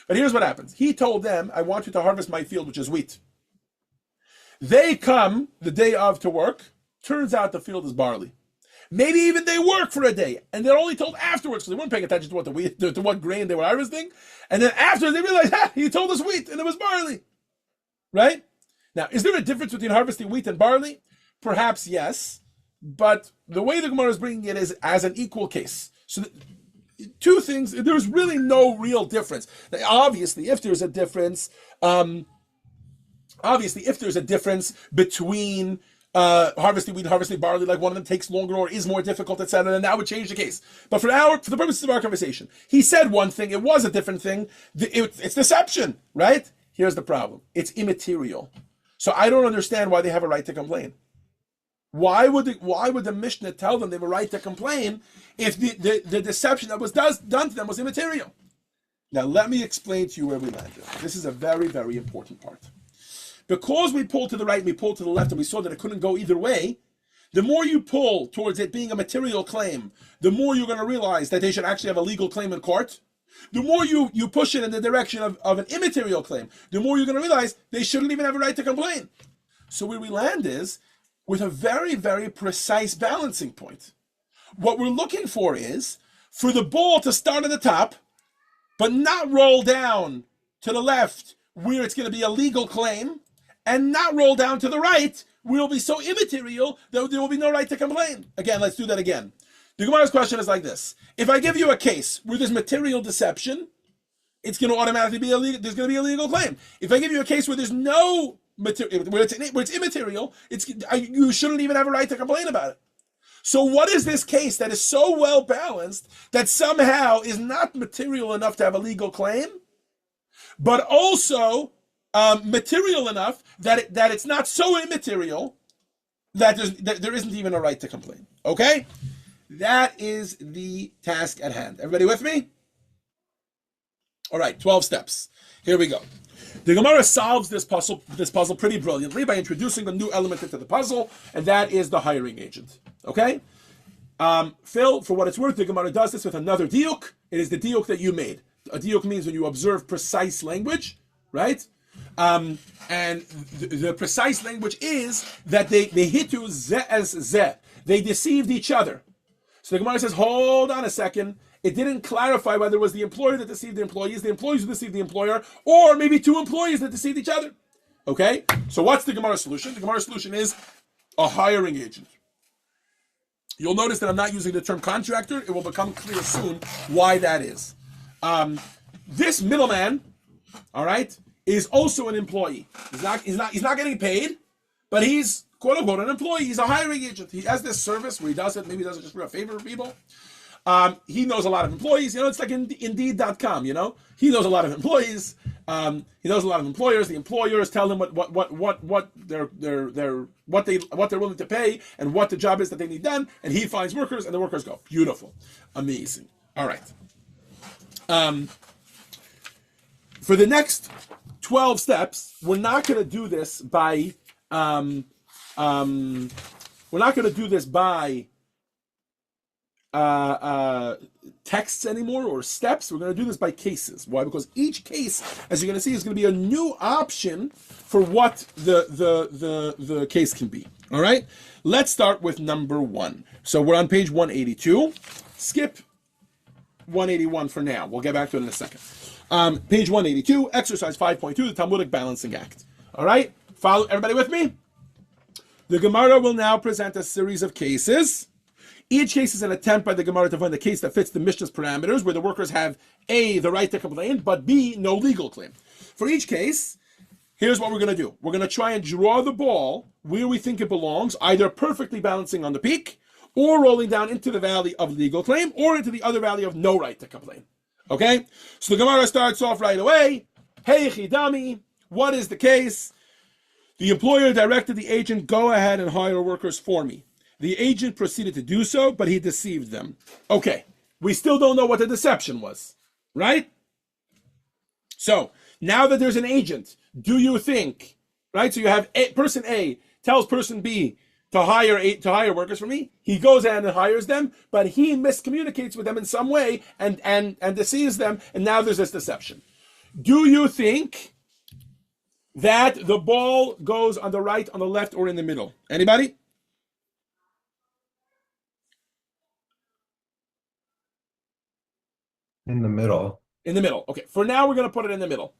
But here's what happens. He told them, I want you to harvest my field, which is wheat. They come the day of to work. Turns out the field is barley. Maybe even they work for a day, and they're only told afterwards, because they weren't paying attention to what grain they were harvesting. And then after they realized, he told us wheat, and it was barley. Right? Now, is there a difference between harvesting wheat and barley? Perhaps yes, but the way the Gemara is bringing it is as an equal case. So two things, there's really no real difference. Now, obviously, if there's a difference, Obviously, if there's a difference between harvesting wheat, harvesting barley, like one of them takes longer or is more difficult, etc., then that would change the case. But for the purposes of our conversation, he said one thing, it was a different thing. It's deception, right? Here's the problem: it's immaterial. So I don't understand why they have a right to complain. Why would the Mishnah tell them they have a right to complain if the deception that was done to them was immaterial? Now let me explain to you where we landed. This is a very, very important part. Because we pulled to the right and we pulled to the left and we saw that it couldn't go either way, the more you pull towards it being a material claim, the more you're going to realize that they should actually have a legal claim in court. The more you push it in the direction of an immaterial claim, the more you're going to realize they shouldn't even have a right to complain. So where we land is with a very, very precise balancing point. What we're looking for is for the ball to start at the top, but not roll down to the left where it's going to be a legal claim, and not roll down to the right where it'll be so immaterial that there will be no right to complain. Again, let's do that again. The Gemara's question is like this. If I give you a case where there's material deception, it's going to automatically be illegal. There's going to be a legal claim. If I give you a case where there's no material, where it's immaterial, you shouldn't even have a right to complain about it. So what is this case that is so well balanced that somehow is not material enough to have a legal claim, but also material enough that it's not so immaterial that there isn't even a right to complain? Okay, that is the task at hand. Everybody with me? All right, 12 steps. Here we go. The Gemara solves this puzzle pretty brilliantly by introducing a new element into the puzzle, and that is the hiring agent. Okay? Phil, for what it's worth, the Gemara does this with another diuk. It is the diuk that you made. A diuk means when you observe precise language, right? And the precise language is that they hitu ze as ze. They deceived each other. So the Gemara says, hold on a second. It didn't clarify whether it was the employer that deceived the employees who deceived the employer, or maybe two employees that deceived each other. Okay? So what's the Gemara solution? The Gemara solution is a hiring agent. You'll notice that I'm not using the term contractor. It will become clear soon why that is. This middleman, all right, is also an employee. He's not getting paid, but he's quote unquote an employee. He's a hiring agent. He has this service where he does it. Maybe he does it just for a favor for people. He knows a lot of employees. It's like Indeed.com. He knows a lot of employees. He knows a lot of employers. The employers tell him what they're willing to pay and what the job is that they need done, and he finds workers, and the workers go. Beautiful, amazing. All right. For the next 12 steps, we're not going to do this by texts anymore or steps. We're going to do this by cases. Why? Because each case, as you're going to see, is going to be a new option for what the case can be. All right? Let's start with number 1. So we're on page 182. Skip 181 for now. We'll get back to it in a second. Page 182, exercise 5.2, the Talmudic balancing act. All right? Follow everybody with me? The Gemara will now present a series of cases. Each case is an attempt by the Gemara to find the case that fits the Mishnah's parameters, where the workers have A, the right to complain, but B, no legal claim. For each case, here's what we're going to do. We're going to try and draw the ball where we think it belongs, either perfectly balancing on the peak, or rolling down into the valley of legal claim, or into the other valley of no right to complain. Okay? So the Gemara starts off right away. Hey, Chidami, what is the case? The employer directed the agent, go ahead and hire workers for me. The agent proceeded to do so, but he deceived them. Okay, we still don't know what the deception was, right? So, now that there's an agent, do you think, right? So you have person A tells person B to hire workers for me. He goes ahead and hires them, but he miscommunicates with them in some way and deceives them, and now there's this deception. Do you think that the ball goes on the right, on the left, or in the middle? Anybody? In the middle. In the middle. Okay, for now we're going to put it in the middle.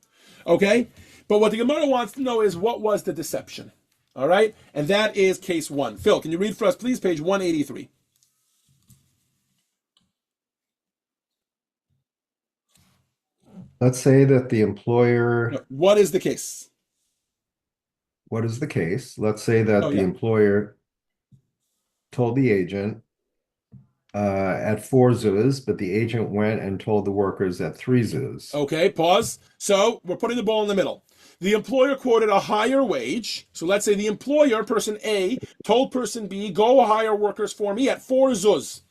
Okay? But what the Gemara wants to know is what was the deception? All right? And that is case 1. Phil, can you read for us, please, page 183? Let's say that the employer... No, what is the case? what is the case? Let's say that Oh, the yeah. employer told the agent at 4 zuz, but the agent went and told the workers at 3 zuz. Okay, pause. So we're putting the ball in the middle. The employer quoted a higher wage. So let's say the employer, person A, told person B, go hire workers for me at 4 zuz.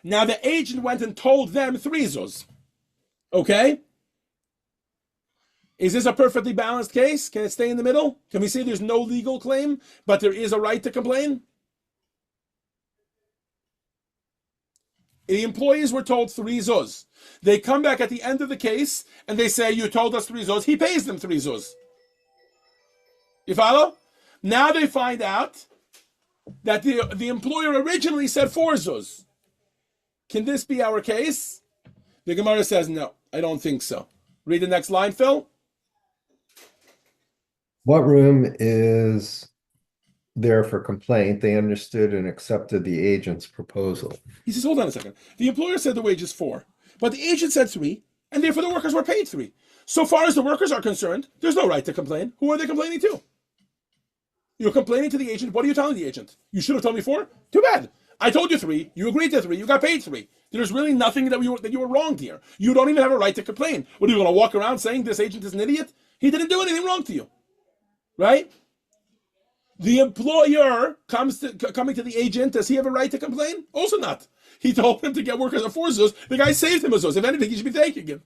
Now the agent went and told them 3 zuz. Okay? Is this a perfectly balanced case? Can it stay in the middle? Can we say there's no legal claim, but there is a right to complain? The employees were told 3 zuz. They come back at the end of the case and they say, you told us 3 zuz. He pays them 3 zuz. You follow? Now they find out that the employer originally said 4 zuz. Can this be our case? The Gemara says, no, I don't think so. Read the next line, Phil. What room is there for complaint? They understood and accepted the agent's proposal. He says, hold on a second. The employer said the wage is 4, but the agent said 3, and therefore the workers were paid 3. So far as the workers are concerned, there's no right to complain. Who are they complaining to? You're complaining to the agent. What are you telling the agent? You should have told me 4? Too bad. I told you 3. You agreed to 3. You got paid 3. There's really nothing that you were wronged here. You don't even have a right to complain. What are you going to walk around saying this agent is an idiot? He didn't do anything wrong to you, right? The employer coming to the agent. Does he have a right to complain? Also not. He told him to get workers at 4 zuz. The guy saved him a zuz. If anything, he should be thanking him,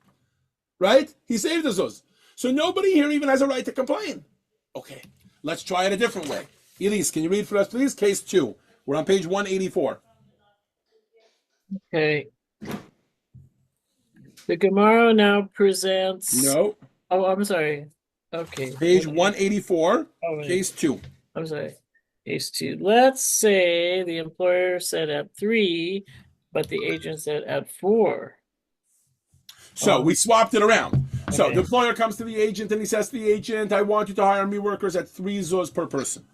right? He saved a zuz. So nobody here even has a right to complain. Okay, let's try it a different way. Elise, can you read for us, please? Case 2. We're on page 184. Okay. The Gemara now presents. No. Oh, I'm sorry. Okay. Page 184, Oh, wait. case 2. I'm sorry. Case 2. Let's say the employer said at 3, but the agent said at 4. So we swapped it around. So Okay. the employer comes to the agent and he says to the agent, I want you to hire me workers at 3 zuz per person.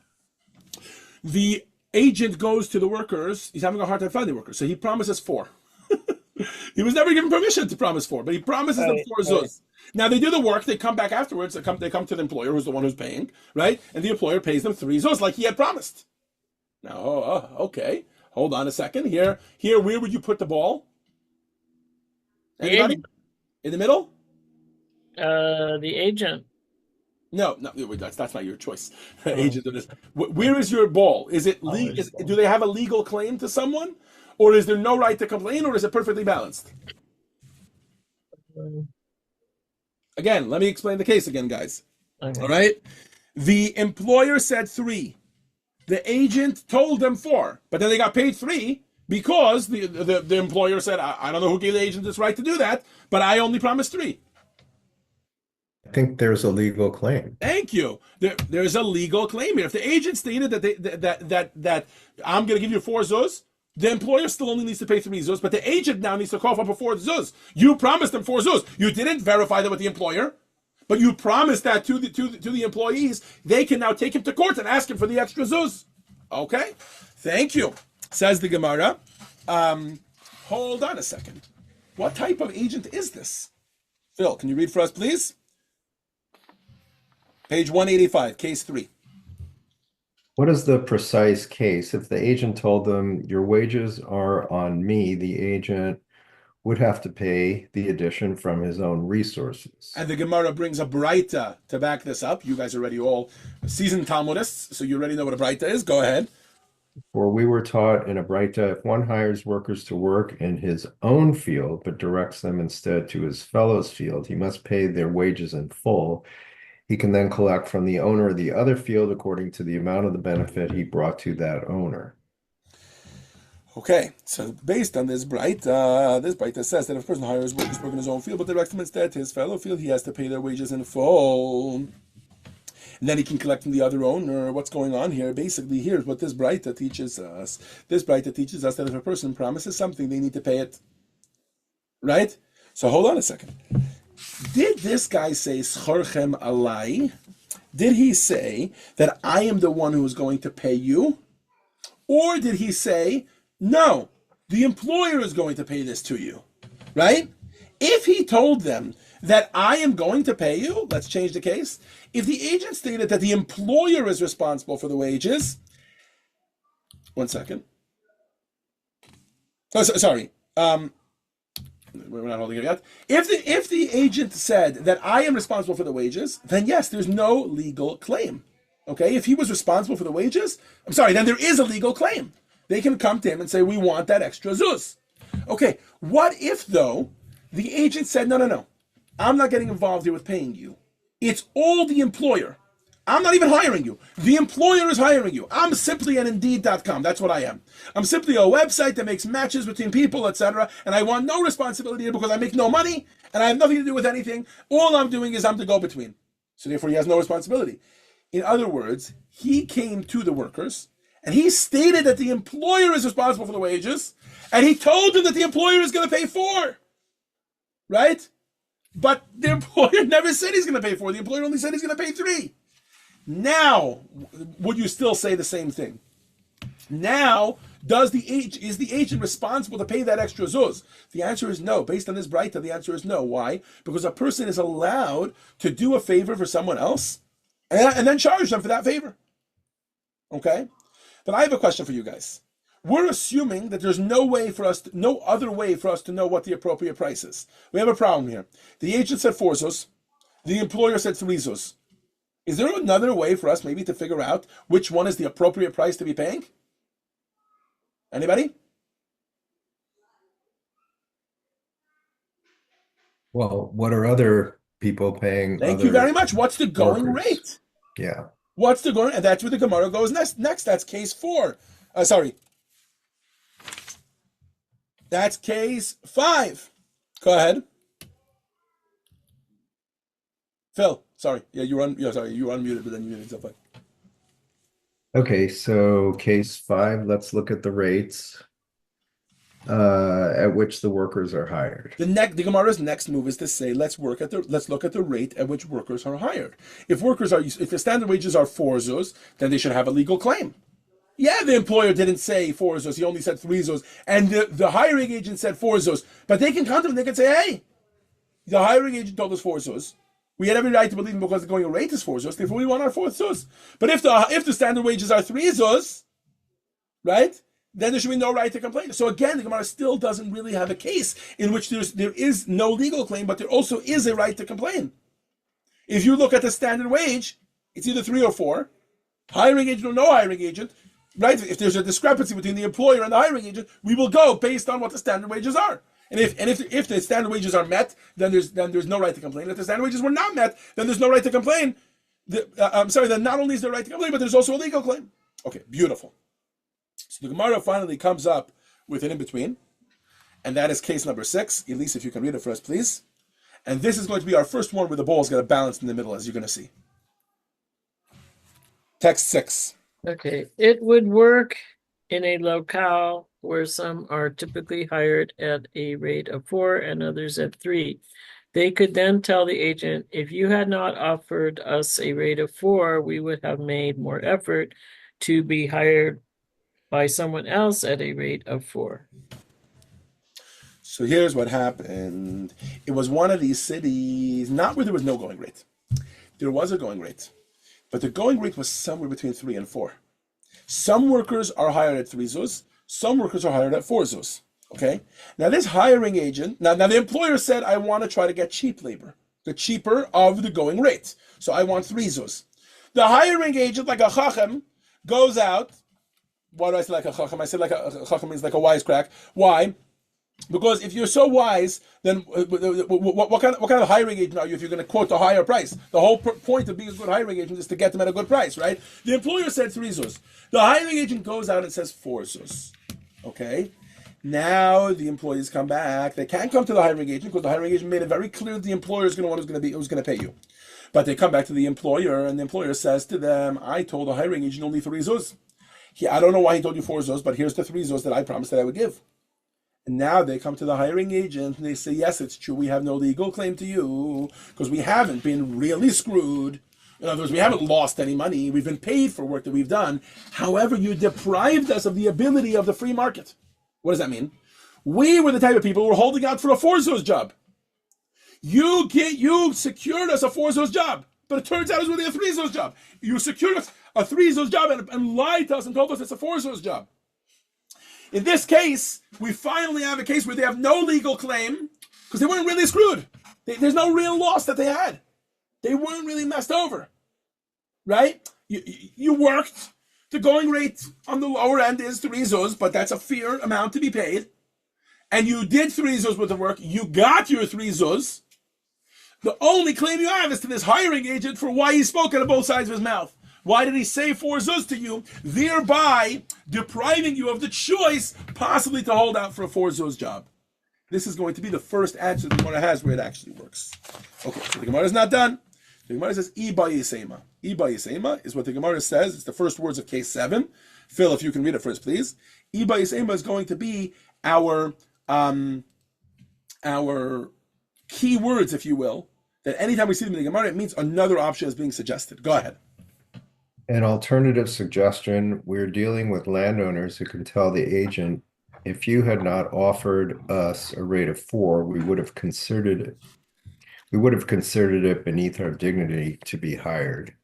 The agent goes to the workers. He's having a hard time finding workers. So he promises 4. He was never given permission to promise 4, but he promises them 4 zuz. Right. Now they do the work. They come back afterwards. They come to the employer, who's the one who's paying, right? And the employer pays them 3 zuz like he had promised. Now, okay. Hold on a second. Here, where would you put the ball? Anybody? In the middle? The agent. No, that's not your choice. Agent of this. Where is your ball? Is it do they have a legal claim to someone, or is there no right to complain, or is it perfectly balanced? Again, let me explain the case again, guys. Okay. All right. The employer said 3. The agent told them 4, but then they got paid 3 because the employer said, I don't know who gave the agent this right to do that, but I only promised 3. I think there's a legal claim. Thank you. There's a legal claim here. If the agent stated that I'm going to give you 4 zuz, the employer still only needs to pay 3 zuz, but the agent now needs to cough up a 4 zuz. You promised them 4 zuz. You didn't verify that with the employer, but you promised that to the employees. They can now take him to court and ask him for the extra zuz. Okay, thank you. Says the Gemara. Hold on a second. What type of agent is this? Phil, can you read for us, please? Page 185, case 3. What is the precise case? If the agent told them your wages are on me, the agent would have to pay the addition from his own resources. And the Gemara brings a Braita to back this up. You guys are already all seasoned Talmudists, so you already know what a Braita is. Go ahead. For we were taught in a Braita, if one hires workers to work in his own field, but directs them instead to his fellow's field, he must pay their wages in full. He can then collect from the owner of the other field according to the amount of the benefit he brought to that owner. Okay, so based on this Braita says that if a person hires workers to work in his own field, but directs them instead to his fellow field, he has to pay their wages in full. And then he can collect from the other owner. What's going on here? Basically, here's what this Braita teaches us. This Braita teaches us that if a person promises something, they need to pay it. Right? So hold on a second. Did this guy say, Schorchem alai? Did he say that I am the one who is going to pay you? Or did he say, no, the employer is going to pay this to you? Right? If he told them that I am going to pay you, let's change the case. If the agent stated that the employer is responsible for the wages, one second. Oh, sorry. We're not holding it yet. If the agent said that I am responsible for the wages, then yes, there's no legal claim. Okay, if he was responsible for the wages, then there is a legal claim. They can come to him and say, we want that extra zuz. Okay, what if, though, the agent said, no, I'm not getting involved here with paying you. It's all the employer. I'm not even hiring you. The employer is hiring you. I'm simply an Indeed.com. That's what I am. I'm simply a website that makes matches between people, etc. And I want no responsibility because I make no money and I have nothing to do with anything. All I'm doing is I'm the go-between. So therefore, he has no responsibility. In other words, he came to the workers and he stated that the employer is responsible for the wages, and he told them that the employer is going to pay 4, right? But the employer never said he's going to pay 4. The employer only said he's going to pay 3. Now, would you still say the same thing? Now, is the agent responsible to pay that extra zuz? The answer is no. Based on this Breita, the answer is no. Why? Because a person is allowed to do a favor for someone else and then charge them for that favor. Okay? But I have a question for you guys. We're assuming that there's no other way for us to know what the appropriate price is. We have a problem here. The agent said 4 zuz. The employer said 3 zuz. Is there another way for us maybe to figure out which one is the appropriate price to be paying? Anybody? Well, what are other people paying? Thank you very much. What's the going rate? Yeah. What's the going? And that's where the Gemara goes next. That's case 4. That's case 5. Go ahead. Phil, sorry. Yeah, you were unmuted, but then you muted yourself. Okay, so case 5, let's look at the rates at which the workers are hired. The Gemara's next move is to say, let's look at the rate at which workers are hired. If the standard wages are 4 zuz, then they should have a legal claim. Yeah, the employer didn't say 4 zuz, he only said 3 zuz, and the hiring agent said 4 zuz. But they can come to him and they can say, hey, the hiring agent told us 4 zuz. We had every right to believe him because the going rate is 4 zuz, therefore we want our 4 zuz. But if the standard wages are 3 zuz, right, then there should be no right to complain. So again, the Gemara still doesn't really have a case in which there is no legal claim, but there also is a right to complain. If you look at the standard wage, it's either 3 or 4, hiring agent or no hiring agent, right? If there's a discrepancy between the employer and the hiring agent, we will go based on what the standard wages are. And if the standard wages are met, then there's no right to complain. If the standard wages were not met, then there's no right to complain. Then not only is there a right to complain, but there's also a legal claim. Okay, beautiful. So the Gemara finally comes up with an in-between, and that is case number 6. Elise, if you can read it for us, please. And this is going to be our first one where the ball is going to balance in the middle, as you're going to see. Text 6. Okay, it would work in a locale where some are typically hired at a rate of 4 and others at 3. They could then tell the agent, if you had not offered us a rate of 4, we would have made more effort to be hired by someone else at a rate of 4. So here's what happened. It was one of these cities, not where there was no going rate. There was a going rate, but the going rate was somewhere between 3 and 4. Some workers are hired at 3 zuz, some workers are hired at 4 zuz. Okay? Now this hiring agent, now the employer said, I want to try to get cheap labor, the cheaper of the going rate. So I want 3 zuz. The hiring agent, like a chacham, goes out. Why do I say like a chacham? I say like a chacham means like a wisecrack. Why? Because if you're so wise, then what kind of hiring agent are you if you're going to quote a higher price? The whole point of being a good hiring agent is to get them at a good price, right? The employer said 3 zuz. The hiring agent goes out and says 4 zuz. Okay? Now the employees come back. They can't come to the hiring agent because the hiring agent made it very clear that the employer is going to want who's going to pay you. But they come back to the employer, and the employer says to them, I told the hiring agent only 3 zuz. I don't know why he told you 4 zuz, but here's the 3 zuz that I promised that I would give. And now they come to the hiring agent and they say, yes, it's true, we have no legal claim to you because we haven't been really screwed. In other words, we haven't lost any money. We've been paid for work that we've done. However, you deprived us of the ability of the free market. What does that mean? We were the type of people who were holding out for a 4 zuz job. You secured us a 4 zuz job, but it turns out it was really a 3 zuz job. You secured us a 3 zuz job and lied to us and told us it's a 4 zuz job. In this case, we finally have a case where they have no legal claim because they weren't really screwed. There's no real loss that they had. They weren't really messed over, right? You worked. The going rate on the lower end is 3 zuz, but that's a fair amount to be paid. And you did 3 zuz with the work. You got your 3 zuz. The only claim you have is to this hiring agent for why he spoke out of both sides of his mouth. Why did he say 4 zuz to you, thereby depriving you of the choice possibly to hold out for a 4 zuz job? This is going to be the first answer the Gemara has where it actually works. Okay, so the Gemara is not done. The Gemara says, Iba Yisema. Iba Yisema is what the Gemara says. It's the first words of case 7. Phil, if you can read it first, please. Iba Yisema is going to be our key words, if you will, that anytime we see them in the Gemara, it means another option is being suggested. Go ahead. An alternative suggestion, we're dealing with landowners who can tell the agent, if you had not offered us a rate of 4, we would have considered it. We would have considered it beneath our dignity to be hired.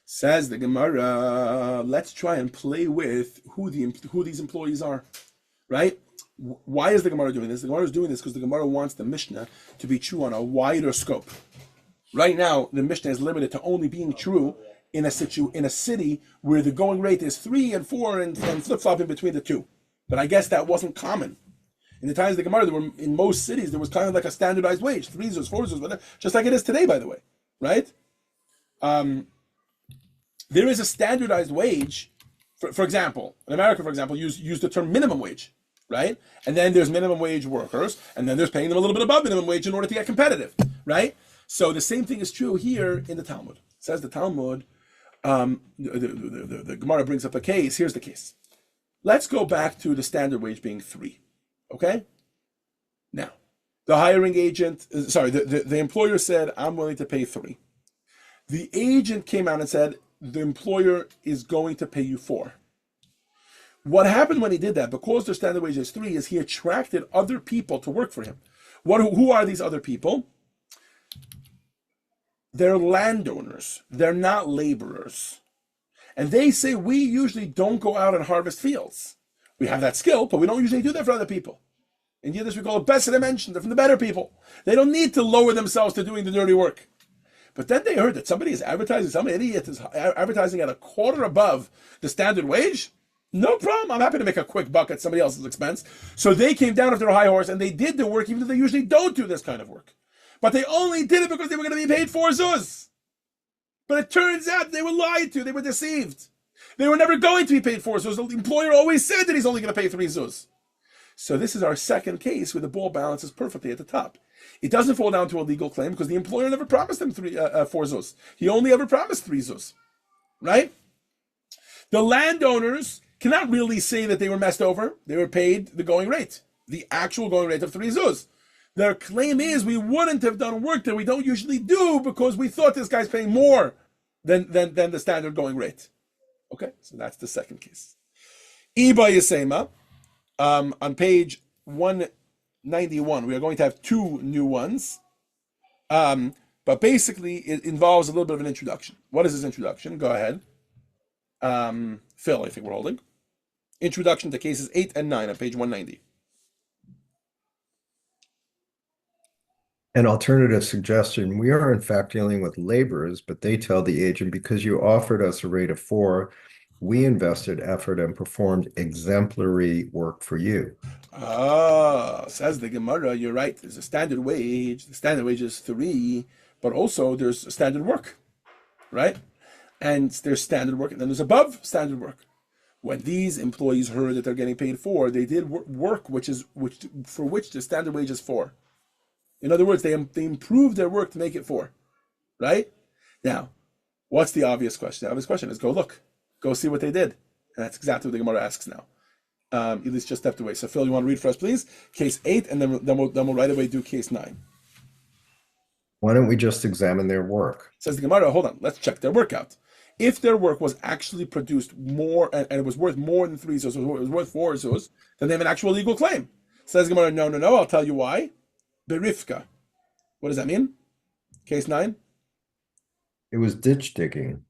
Says the Gemara, let's try and play with who these employees are, right? Why is the Gemara doing this? The Gemara is doing this because the Gemara wants the Mishnah to be true on a wider scope. Right now, the Mishnah is limited to only being true in a city where the going rate is 3 and 4 and flip-flopping between the two. But I guess that wasn't common. In the times of the Gemara, in most cities, there was kind of like a standardized wage, 3 zuz, 4 zuz, whatever, just like it is today, by the way, right? There is a standardized wage. For example, in America, for example, use the term minimum wage, right? And then there's minimum wage workers, and then there's paying them a little bit above minimum wage in order to get competitive, right? So the same thing is true here in the Talmud. It says the Talmud, the Gemara brings up a case. Here's the case. Let's go back to the standard wage being 3. Okay? Now, the hiring agent, the employer said, I'm willing to pay 3. The agent came out and said, the employer is going to pay you 4. What happened when he did that, because their standard wage is 3, is he attracted other people to work for him. Who are these other people? They're landowners. They're not laborers. And they say, we usually don't go out and harvest fields. We have that skill, but we don't usually do that for other people. In Yiddish, we call it Besed Menschen. They're from the better people. They don't need to lower themselves to doing the dirty work. But then they heard that somebody is advertising, some idiot is advertising at a quarter above the standard wage. No problem. I'm happy to make a quick buck at somebody else's expense. So they came down off their high horse and they did the work, even though they usually don't do this kind of work. But they only did it because they were going to be paid 4 zuz. But it turns out they were lied to. They were deceived. They were never going to be paid 4 zuz. The employer always said that he's only going to pay 3 zuz. So this is our second case where the ball balances perfectly at the top. It doesn't fall down to a legal claim because the employer never promised him 4 zuz. He only ever promised 3 zuz. Right? The landowners cannot really say that they were messed over. They were paid the going rate, the actual going rate of 3 zuz. Their claim is we wouldn't have done work that we don't usually do because we thought this guy's paying more than the standard going rate. Okay, so that's the second case. Iba Yisema, on page 191, we are going to have 2 new ones. But basically, it involves a little bit of an introduction. What is this introduction? Go ahead. Phil, I think we're holding. Introduction to cases 8 and 9 on page 190. An alternative suggestion, we are in fact dealing with laborers, but they tell the agent, because you offered us a rate of 4, we invested effort and performed exemplary work for you. Says the Gemara, you're right. There's a standard wage. The standard wage is 3, but also there's standard work, right? And there's standard work, and then there's above standard work. When these employees heard that they're getting paid 4, they did work for which the standard wage is 4. In other words, they improved their work to make it 4, right? Now, what's the obvious question? The obvious question is go see what they did. And that's exactly what the Gemara asks now. At least just stepped away. So Phil, you want to read for us, please? Case 8, and then we'll right away do case 9. Why don't we just examine their work? Says the Gemara, hold on, let's check their work out. If their work was actually produced more, and it was worth more than 3 zuz, it was worth 4 zuz, then they have an actual legal claim. Says the Gemara, no, I'll tell you why. Berifka. What does that mean? Case 9? It was ditch digging.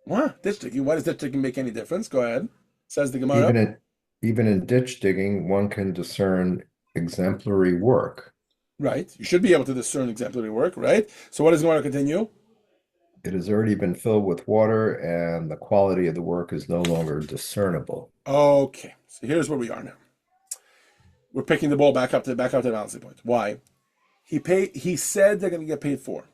What? Ditch digging? Why does ditch digging make any difference? Go ahead. Says the Gemara. Even in ditch digging, one can discern exemplary work. Right. You should be able to discern exemplary work, right? So what does Gemara continue? It has already been filled with water, and the quality of the work is no longer discernible. Okay. So here's where we are now. We're picking the ball back up to the balancing point. Why? He said they're going to get paid for.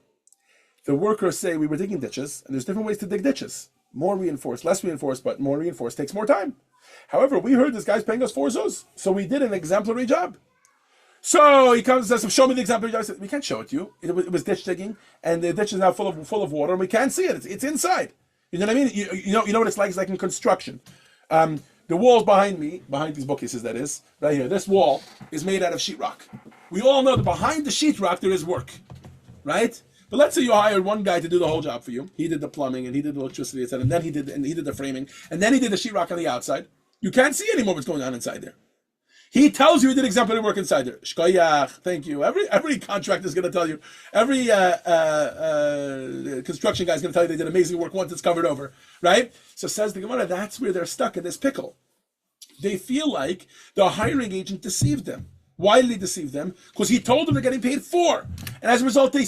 The workers say we were digging ditches, and there's different ways to dig ditches. More reinforced, less reinforced, but more reinforced takes more time. However, we heard this guy's paying us 4 zuz, so we did an exemplary job. So he comes and says, "Show me the exemplary job." I said, "We can't show it to you. It was ditch digging, and the ditch is now full of water, and we can't see it. It's inside. You know what I mean? You know what it's like? It's like in construction. The walls behind these bookcases, that is, right here. This wall is made out of sheetrock. We all know that behind the sheetrock there is work, right? But let's say you hired one guy to do the whole job for you. He did the plumbing and he did the electricity, etc. And then he did the framing, and then he did the sheetrock on the outside. You can't see anymore what's going on inside there. He tells you he did exemplary work inside there. Shkoyach, thank you. Every contractor is going to tell you. Every construction guy is going to tell you they did amazing work once it's covered over, right? So says the Gemara, that's where they're stuck in this pickle. They feel like the hiring agent deceived them. Why did he deceive them? Because he told them they're getting paid 4. And as a result, they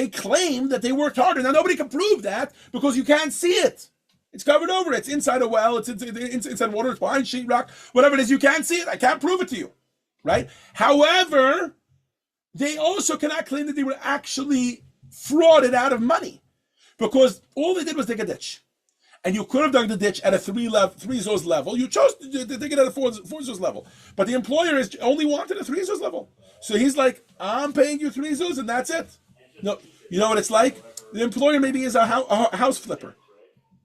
claim that they worked harder. Now, nobody can prove that because you can't see it. It's covered over. It's inside a well. It's inside water. It's behind sheetrock. Whatever it is, you can't see it. I can't prove it to you, right? However, they also cannot claim that they were actually frauded out of money because all they did was dig a ditch. And you could have dug the ditch at a 3 zuz level. You chose to dig it at a 4 zuz level. But the employer only wanted a 3 zuz level. So he's like, I'm paying you 3 zuz and that's it. No, you know what it's like? The employer maybe is a house flipper.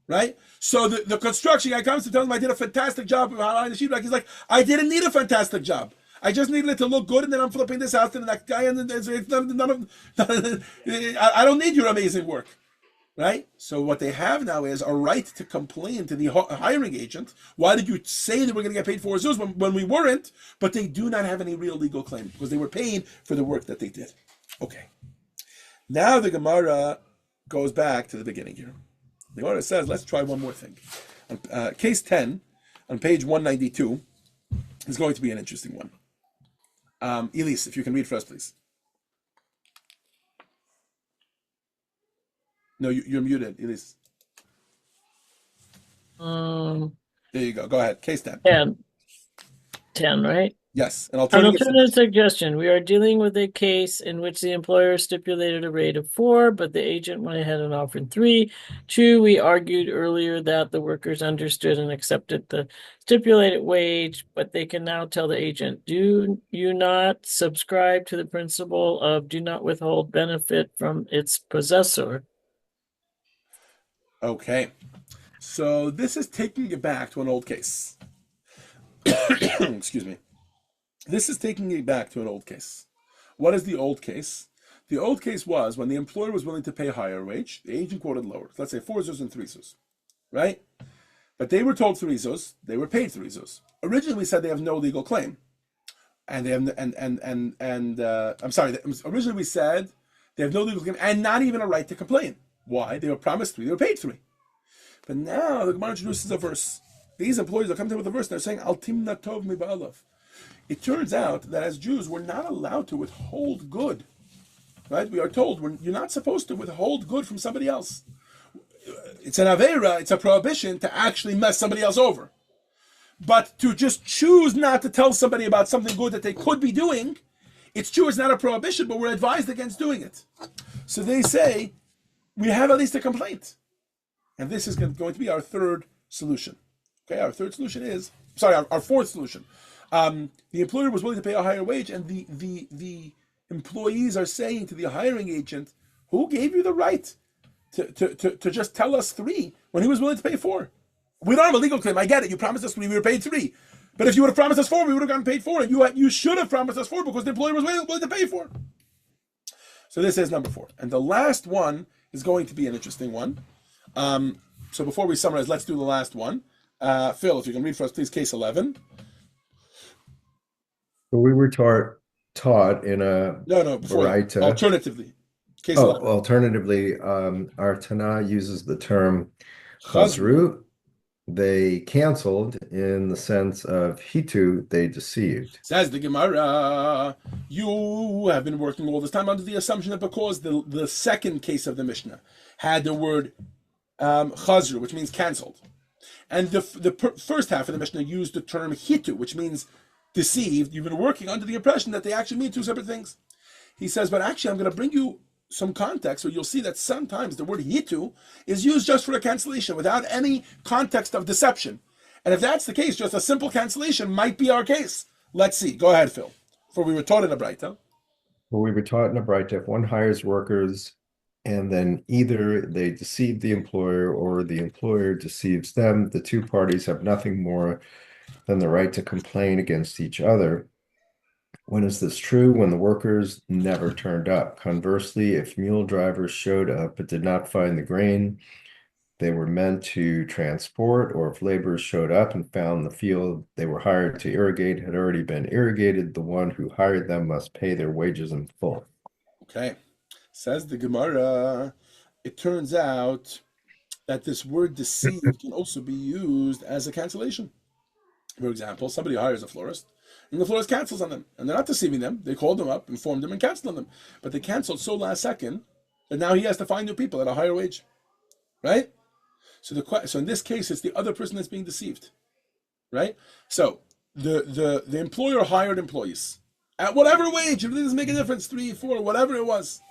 Right? So the construction guy comes to tell him I did a fantastic job behind the sheetrock. He's like, I didn't need a fantastic job. I just needed it to look good, and then I'm flipping this house to the next guy, and then I don't need your amazing work. Right? So what they have now is a right to complain to the hiring agent. Why did you say that we're going to get paid 4 zuz when we weren't? But they do not have any real legal claim because they were paid for the work that they did. Okay. Now the Gemara goes back to the beginning here. The Gemara says, let's try one more thing. Case 10, on page 192, is going to be an interesting one. Elise, if you can read for us, please. No, you're muted, Elise. There you go. Go ahead. Case 10. 10, right? Yes. An An alternative alternative suggestion. We are dealing with a case in which the employer stipulated a rate of 4, but the agent went ahead and offered 3. 2, we argued earlier that the workers understood and accepted the stipulated wage, but they can now tell the agent, do you not subscribe to the principle of do not withhold benefit from its possessor? Okay. So this is taking it back to an old case. Excuse me. This is taking it back to an old case. What is the old case? The old case was when the employer was willing to pay a higher wage, the agent quoted lower. Let's say 4 zuz and 3 zuz, right? But they were told 3 zuz, they were paid 3 zuz. Originally, we said they have no legal claim, and they have originally we said they have no legal claim and not even a right to complain. Why? They were promised 3, they were paid 3. But now the Gemara introduces a verse. These employees are coming with a verse and they're saying, Al timna tov mi ba'alav. It turns out that as Jews, we're not allowed to withhold good. Right? We are told you're not supposed to withhold good from somebody else. It's an avera, it's a prohibition to actually mess somebody else over. But to just choose not to tell somebody about something good that they could be doing, it's true, it's not a prohibition, but we're advised against doing it. So they say, we have at least a complaint. And this is going to be our third solution. Okay, our fourth solution. The employer was willing to pay a higher wage, and the employees are saying to the hiring agent, who gave you the right to just tell us 3 when he was willing to pay 4? We don't have a legal claim. I get it. You promised us 3, we were paid 3. But if you would have promised us 4, we would have gotten paid 4. And you should have promised us 4 because the employer was willing to pay 4. So this is number 4. And the last one is going to be an interesting one. So before we summarize, let's do the last one. Phil, if you can read for us, please, case 11. So we were taught in a before Baraita. alternatively. Case Oh, 11. alternatively, our Tanakh uses the term Chazru. chazru. They canceled in the sense of hitu, they deceived. Says the Gemara, you have been working all this time under the assumption that because the second case of the Mishnah had the word chazru, which means canceled, and the first half of the Mishnah used the term hitu, which means deceived, you've been working under the impression that they actually mean two separate things. He says, but actually I'm going to bring you some context where you'll see that sometimes the word hitu is used just for a cancellation without any context of deception. And if that's the case, just a simple cancellation might be our case. Let's see. Go ahead, Phil. For we were taught in a Braita. Well, we were taught in a Braita, if one hires workers and then either they deceive the employer or the employer deceives them, the two parties have nothing more than the right to complain against each other. When is this true? When the workers never turned up. Conversely, if mule drivers showed up but did not find the grain they were meant to transport, or if laborers showed up and found the field they were hired to irrigate had already been irrigated, the one who hired them must pay their wages in full. Okay. Says the Gemara, it turns out that this word deceive can also be used as a cancellation. For example, somebody hires a florist, and the florist cancels on them, and they're not deceiving them. They called them up, informed them, and canceled on them. But they canceled so last second that now he has to find new people at a higher wage, right? So in this case, it's the other person that's being deceived, right? So the employer hired employees at whatever wage, it doesn't make a difference, 3, 4, whatever it was,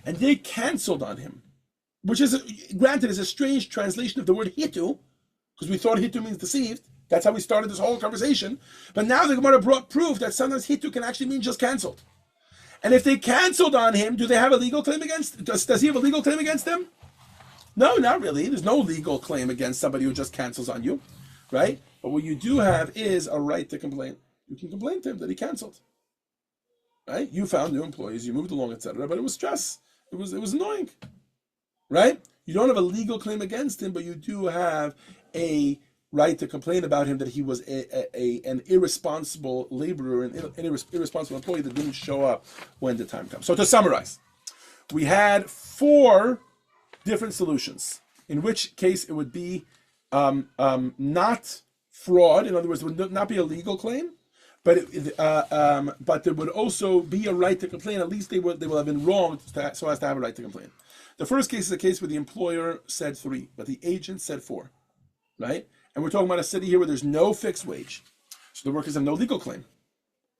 and they canceled on him, which is granted is a strange translation of the word hitu, because we thought hitu means deceived. That's how we started this whole conversation. But now the Gemara brought proof that sometimes hitu can actually mean just canceled. And if they canceled on him, do they have a legal claim against? Does he have a legal claim against them? No, not really. There's no legal claim against somebody who just cancels on you, right? But what you do have is a right to complain. You can complain to him that he canceled, right? You found new employees, you moved along, etc. But it was stress. It was annoying, right? You don't have a legal claim against him, but you do have a right to complain about him that he was an irresponsible laborer, an irresponsible employee that didn't show up when the time comes. So to summarize, we had 4 different solutions. In which case it would be not fraud. In other words, it would not be a legal claim, but there would also be a right to complain. At least they will have been wrong so as to have a right to complain. The first case is a case where the employer said 3, but the agent said 4, right? And we're talking about a city here where there's no fixed wage, so the workers have no legal claim,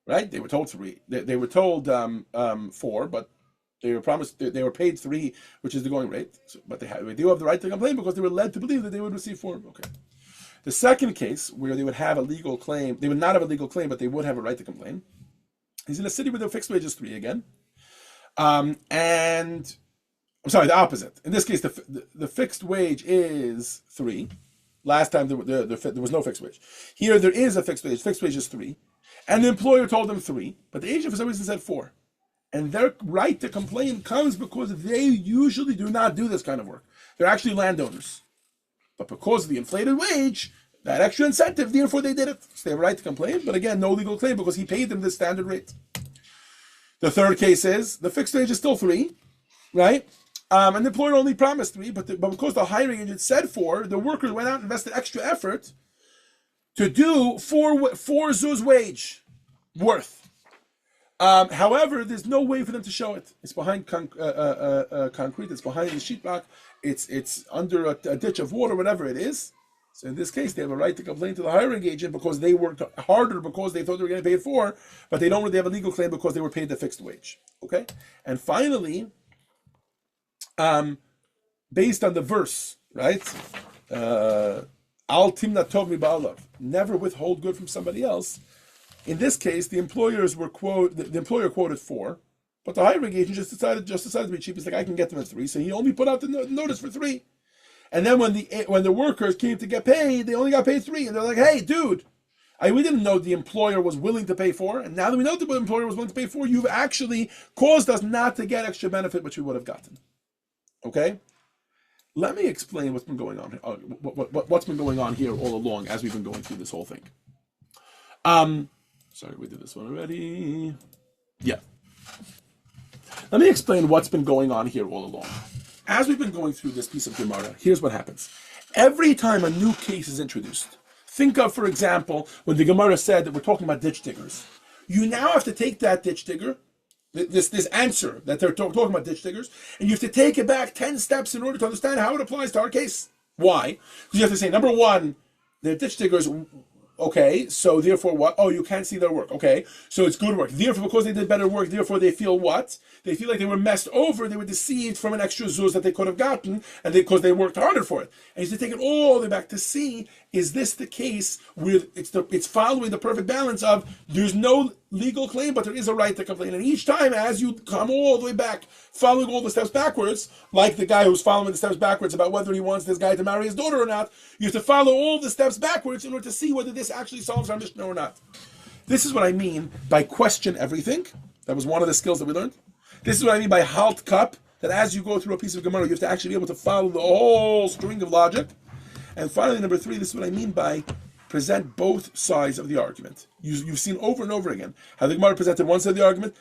right? They were told 3. They were told 4, but they were promised, they were paid 3, which is the going rate. So, but they do have the right to complain because they were led to believe that they would receive 4. Okay. The second case where they would have a legal claim, they would not have a legal claim, but they would have a right to complain, is in a city where the fixed wage is 3 again. And I'm sorry, the opposite. In this case, the fixed wage is 3. Last time there was no fixed wage. Here there is a fixed wage. Fixed wage is 3, and the employer told them 3, but the agent for some reason said 4. And their right to complain comes because they usually do not do this kind of work. They're actually landowners. But because of the inflated wage, that extra incentive, therefore they did it. So they have a right to complain, but again, no legal claim because he paid them the standard rate. The third case is the fixed wage is still 3, right? And the employer only promised 3, but because the hiring agent said 4, the workers went out and invested extra effort to do 4 zuz wage worth. However, there's no way for them to show it. It's behind concrete. It's behind the sheetrock. It's under a ditch of water, whatever it is. So in this case, they have a right to complain to the hiring agent because they worked harder because they thought they were getting paid 4, but they don't really have a legal claim because they were paid the fixed wage. Okay, and finally, based on the verse, right? Al timna tov mi ba'alav. Never withhold good from somebody else. In this case, the employer quoted 4, but the hiring agent just decided to be cheap. He's like, I can get them at 3, so he only put out the notice for 3. And then when the workers came to get paid, they only got paid 3, and they're like, hey, dude, we didn't know the employer was willing to pay 4, and now that we know the employer was willing to pay 4, you've actually caused us not to get extra benefit, which we would have gotten. Okay, let me explain what's been going on. What's been going on here all along as we've been going through this whole thing. Sorry, we did this one already. Yeah. Let me explain what's been going on here all along. As we've been going through this piece of Gemara, here's what happens. Every time a new case is introduced, think of, for example, when the Gemara said that we're talking about ditch diggers. You now have to take that ditch digger, this answer that they're talking about ditch diggers, and you have to take it back 10 steps in order to understand how it applies to our case. Why? Because you have to say, number one, they're ditch diggers. Okay, so therefore what? Oh, you can't see their work. Okay, so it's good work. Therefore, because they did better work, therefore they feel what? They feel like they were messed over, they were deceived from an extra zuz that they could have gotten, and because they worked harder for it. And you have to take it all the way back to see, is this the case where it's following the perfect balance of there's no legal claim, but there is a right to complain. And each time, as you come all the way back, following all the steps backwards, like the guy who's following the steps backwards about whether he wants this guy to marry his daughter or not, you have to follow all the steps backwards in order to see whether this actually solves our Mishnah or not. This is what I mean by question everything. That was one of the skills that we learned. This is what I mean by halt cup, that as you go through a piece of Gemara, you have to actually be able to follow the whole string of logic. And finally, number three, this is what I mean by present both sides of the argument. You've seen over and over again how the Gemara presented one side of the argument.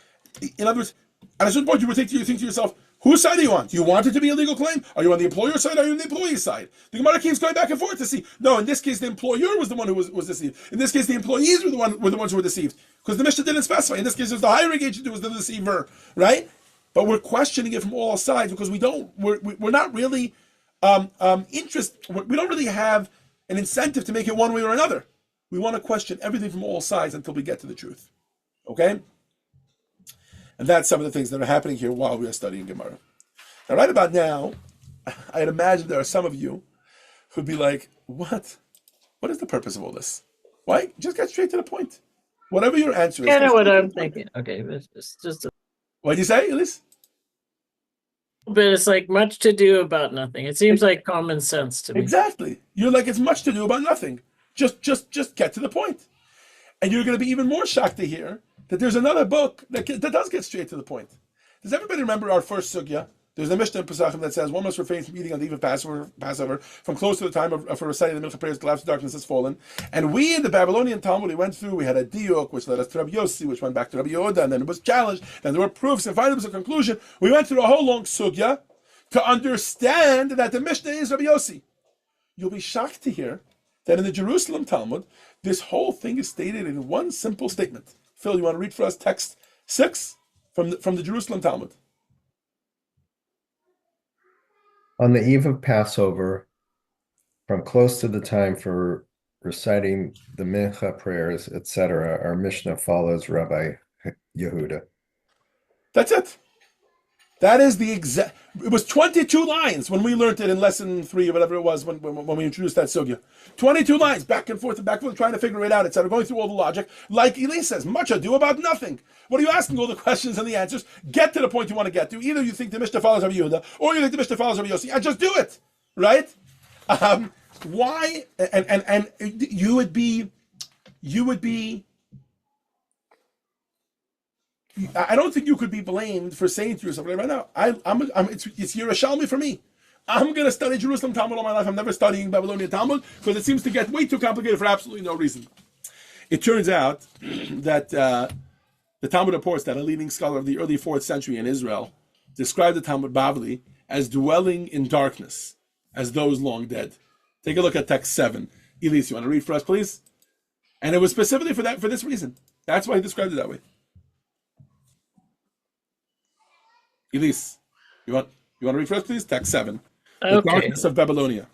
In other words, at a certain point, you would think to yourself, whose side do you want? Do you want it to be a legal claim? Are you on the employer side? Or are you on the employee side? The Gemara keeps going back and forth to see. No, in this case, the employer was the one who was deceived. In this case, the employees were the ones who were deceived, because the Mishnah didn't specify. In this case, it was the hiring agent who was the deceiver, right? But we're questioning it from all sides because we're not really interested. We don't really have an incentive to make it one way or another. We want to question everything from all sides until we get to the truth. Okay? And that's some of the things that are happening here while we are studying Gemara. Now, right about now, I'd imagine there are some of you who'd be like, what? What is the purpose of all this? Why? Just get straight to the point. Whatever your answer is. I know what I'm thinking. Okay, it's just a What did you say, Elise? but it's like much to do about nothing. It seems like common sense to me. Exactly. You're like, it's much to do about nothing. Just get to the point. And you're going to be even more shocked to hear that there's another book that does get straight to the point. Does everybody remember our first sugya? There's a Mishnah in Pesachim that says one must refrain from eating on the eve of Passover from close to the time of reciting the Mincha prayers, collapse, darkness has fallen. And we in the Babylonian Talmud, we went through, we had a diuk, which led us to Rabbi Yossi, which went back to Rabbi Yehuda, and then it was challenged, then there were proofs, and finally there was a conclusion. We went through a whole long sugya to understand that the Mishnah is Rabbi Yossi. You'll be shocked to hear that in the Jerusalem Talmud, this whole thing is stated in one simple statement. Phil, you want to read for us text 6 from the Jerusalem Talmud? On the eve of Passover, from close to the time for reciting the Mincha prayers, etc., our Mishnah follows Rabbi Yehuda. That's it. That is the exact. It was 22 lines when we learned it in lesson 3 or whatever it was when we introduced that sugya. 22 lines, back and forth, trying to figure it out, etc. Going through all the logic. Like Elise says, much ado about nothing. What are you asking all the questions and the answers? Get to the point you want to get to. Either you think the Mishnah follows Rabbi Yehuda, or you think the Mishnah follows Rabbi Yossi, and just do it, right? Why? And you would be. I don't think you could be blamed for saying to yourself right now, it's Yerushalmi for me. I'm going to study Jerusalem Talmud all my life. I'm never studying Babylonian Talmud because it seems to get way too complicated for absolutely no reason. It turns out that the Talmud reports that a leading scholar of the early 4th century in Israel described the Talmud Bavli as dwelling in darkness, as those long dead. Take a look at text 7. Elise, you want to read for us, please? And it was specifically for this reason. That's why he described it that way. Elise, you want to read for us, please? Text 7. The darkness of Babylonia.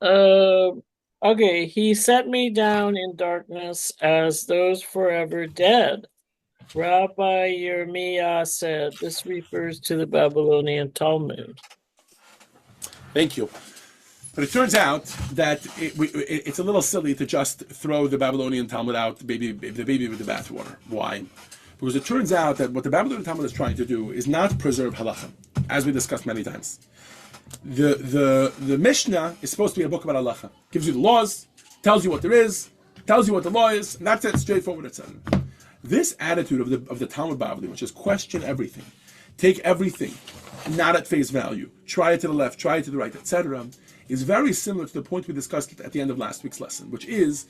Okay, he set me down in darkness as those forever dead. Rabbi Yirmiyah said, this refers to the Babylonian Talmud. Thank you. But it turns out that it's a little silly to just throw the Babylonian Talmud out, the baby with the bathwater. Why? Because it turns out that what the Babylonian Talmud is trying to do is not preserve halacha, as we discussed many times. The Mishnah is supposed to be a book about halacha. Gives you the laws, tells you what there is, tells you what the law is, and that's it, straightforward, etc. This attitude of the Talmud Bavli, which is question everything, take everything, not at face value, try it to the left, try it to the right, etc., is very similar to the point we discussed at the end of last week's lesson, which is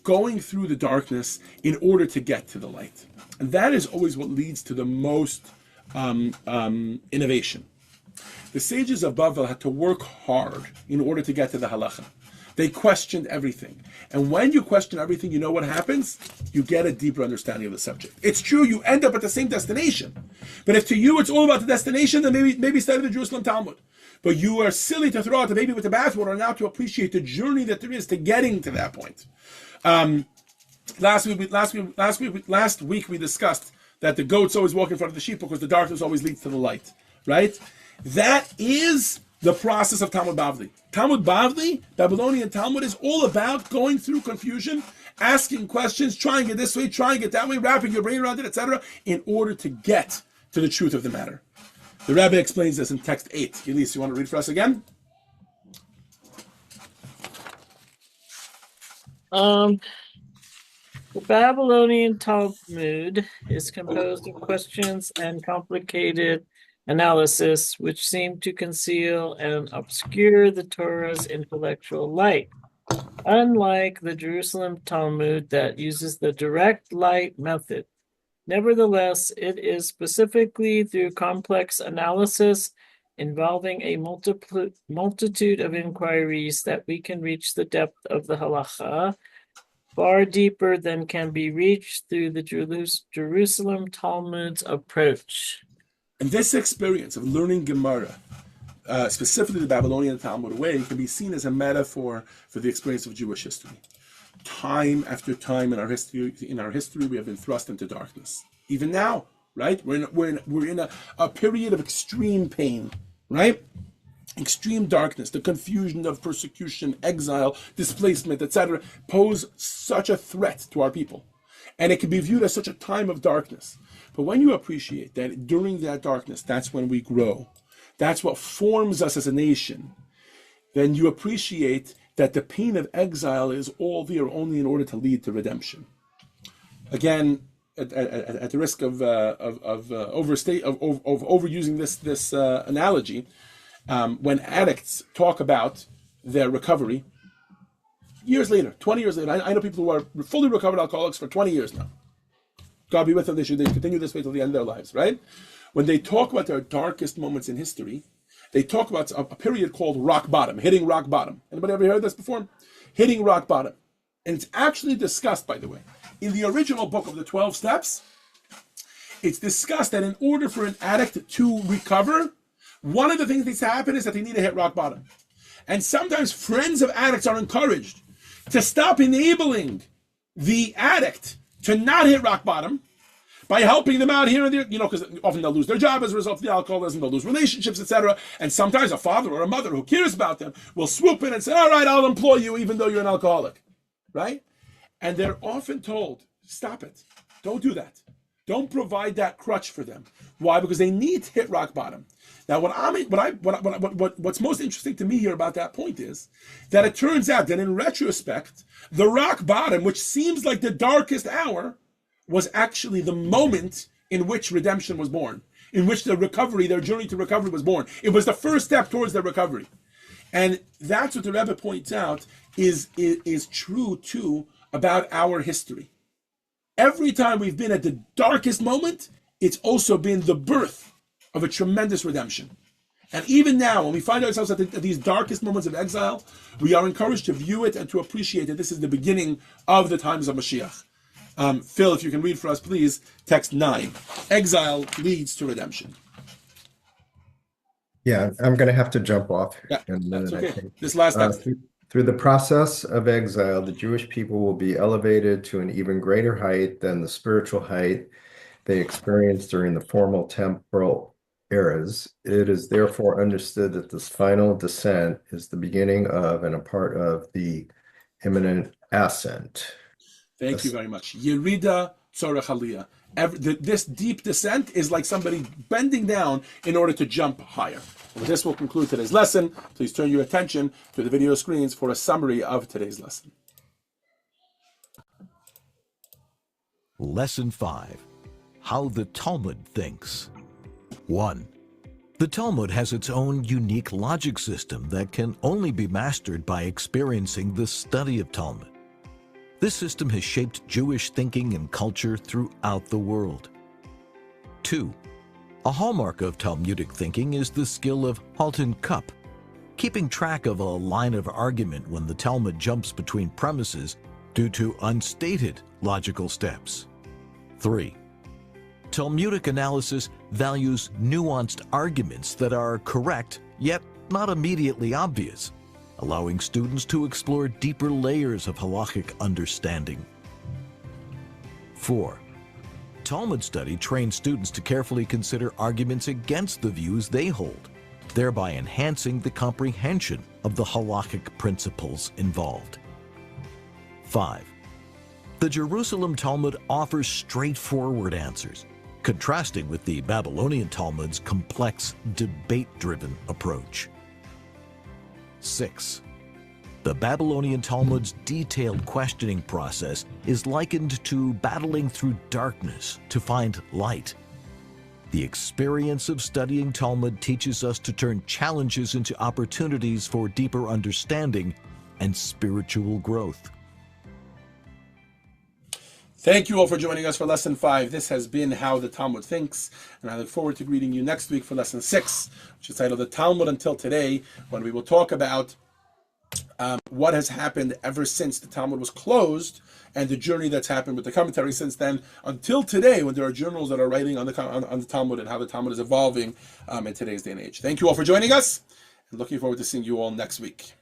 going through the darkness in order to get to the light. And that is always what leads to the most innovation. The sages of Bavel had to work hard in order to get to the halacha. They questioned everything. And when you question everything, you know what happens? You get a deeper understanding of the subject. It's true, you end up at the same destination. But if to you it's all about the destination, then maybe study the Jerusalem Talmud. But you are silly to throw out the baby with the bathwater now to appreciate the journey that there is to getting to that point. Last week we discussed that the goats always walk in front of the sheep because the darkness always leads to the light, right? That is the process of Talmud Bavli. Talmud Bavli, Babylonian Talmud, is all about going through confusion, asking questions, trying it this way, trying it that way, wrapping your brain around it, etc., in order to get to the truth of the matter. The Rebbe explains this in text 8. Elise, you want to read for us again? The Babylonian Talmud is composed of questions and complicated analysis which seem to conceal and obscure the Torah's intellectual light. Unlike the Jerusalem Talmud that uses the direct light method, nevertheless, it is specifically through complex analysis involving a multitude of inquiries that we can reach the depth of the halacha, far deeper than can be reached through the Jerusalem Talmud's approach. And this experience of learning Gemara, specifically the Babylonian Talmud way, can be seen as a metaphor for the experience of Jewish history. Time after time in our history, we have been thrust into darkness. Even now, right? We're in a period of extreme pain, right? Extreme darkness, the confusion of persecution, exile, displacement, etc., pose such a threat to our people. And it can be viewed as such a time of darkness. But when you appreciate that during that darkness, that's when we grow, that's what forms us as a nation, then you appreciate that the pain of exile is all there only in order to lead to redemption. Again, at the risk of overusing this analogy, when addicts talk about their recovery, years later, 20 years later, I know people who are fully recovered alcoholics for 20 years now. God be with them, they should continue this way till the end of their lives, right? When they talk about their darkest moments in history, they talk about a period called rock bottom, hitting rock bottom. Anybody ever heard this before? Hitting rock bottom. And it's actually discussed, by the way, in the original book of the 12 steps. It's discussed that in order for an addict to recover, one of the things that needs to happen is that they need to hit rock bottom. And sometimes friends of addicts are encouraged to stop enabling the addict to not hit rock bottom by helping them out here and there, because often they'll lose their job as a result of the alcoholism, they'll lose relationships, etc. And sometimes a father or a mother who cares about them will swoop in and say, all right, I'll employ you even though you're an alcoholic, right? And they're often told, stop it. Don't do that. Don't provide that crutch for them. Why? Because they need to hit rock bottom. Now, what's most interesting to me here about that point is that it turns out that in retrospect, the rock bottom, which seems like the darkest hour, was actually the moment in which redemption was born, in which their journey to recovery was born. It was the first step towards their recovery. And that's what the Rebbe points out is true too about our history. Every time we've been at the darkest moment, it's also been the birth of a tremendous redemption. And even now, when we find ourselves at these darkest moments of exile, we are encouraged to view it and to appreciate that this is the beginning of the times of Mashiach. Phil, if you can read for us, please, text 9. Exile leads to redemption. Yeah, I'm going to have to jump off Yeah, in a minute. that's okay. I think. This last text. Through the process of exile, the Jewish people will be elevated to an even greater height than the spiritual height they experienced during the formal temporal eras. It is therefore understood that this final descent is the beginning of and a part of the imminent ascent. Thank you very much. Yerida tzorech aliyah. This deep descent is like somebody bending down in order to jump higher. With this, we'll conclude today's lesson. Please turn your attention to the video screens for a summary of today's lesson. Lesson 5. How the Talmud Thinks. 1. The Talmud has its own unique logic system that can only be mastered by experiencing the study of Talmud. This system has shaped Jewish thinking and culture throughout the world. 2. A hallmark of Talmudic thinking is the skill of halt and cup, keeping track of a line of argument when the Talmud jumps between premises due to unstated logical steps. 3. Talmudic analysis values nuanced arguments that are correct, yet not immediately obvious, allowing students to explore deeper layers of halachic understanding. 4. Talmud study trains students to carefully consider arguments against the views they hold, thereby enhancing the comprehension of the halachic principles involved. 5. The Jerusalem Talmud offers straightforward answers, contrasting with the Babylonian Talmud's complex, debate-driven approach. 6. The Babylonian Talmud's detailed questioning process is likened to battling through darkness to find light. The experience of studying Talmud teaches us to turn challenges into opportunities for deeper understanding and spiritual growth. Thank you all for joining us for Lesson 5. This has been How the Talmud Thinks, and I look forward to greeting you next week for Lesson 6, which is titled The Talmud Until Today, when we will talk about what has happened ever since the Talmud was closed and the journey that's happened with the commentary since then until today, when there are journals that are writing on the Talmud and how the Talmud is evolving in today's day and age. Thank you all for joining us, and looking forward to seeing you all next week.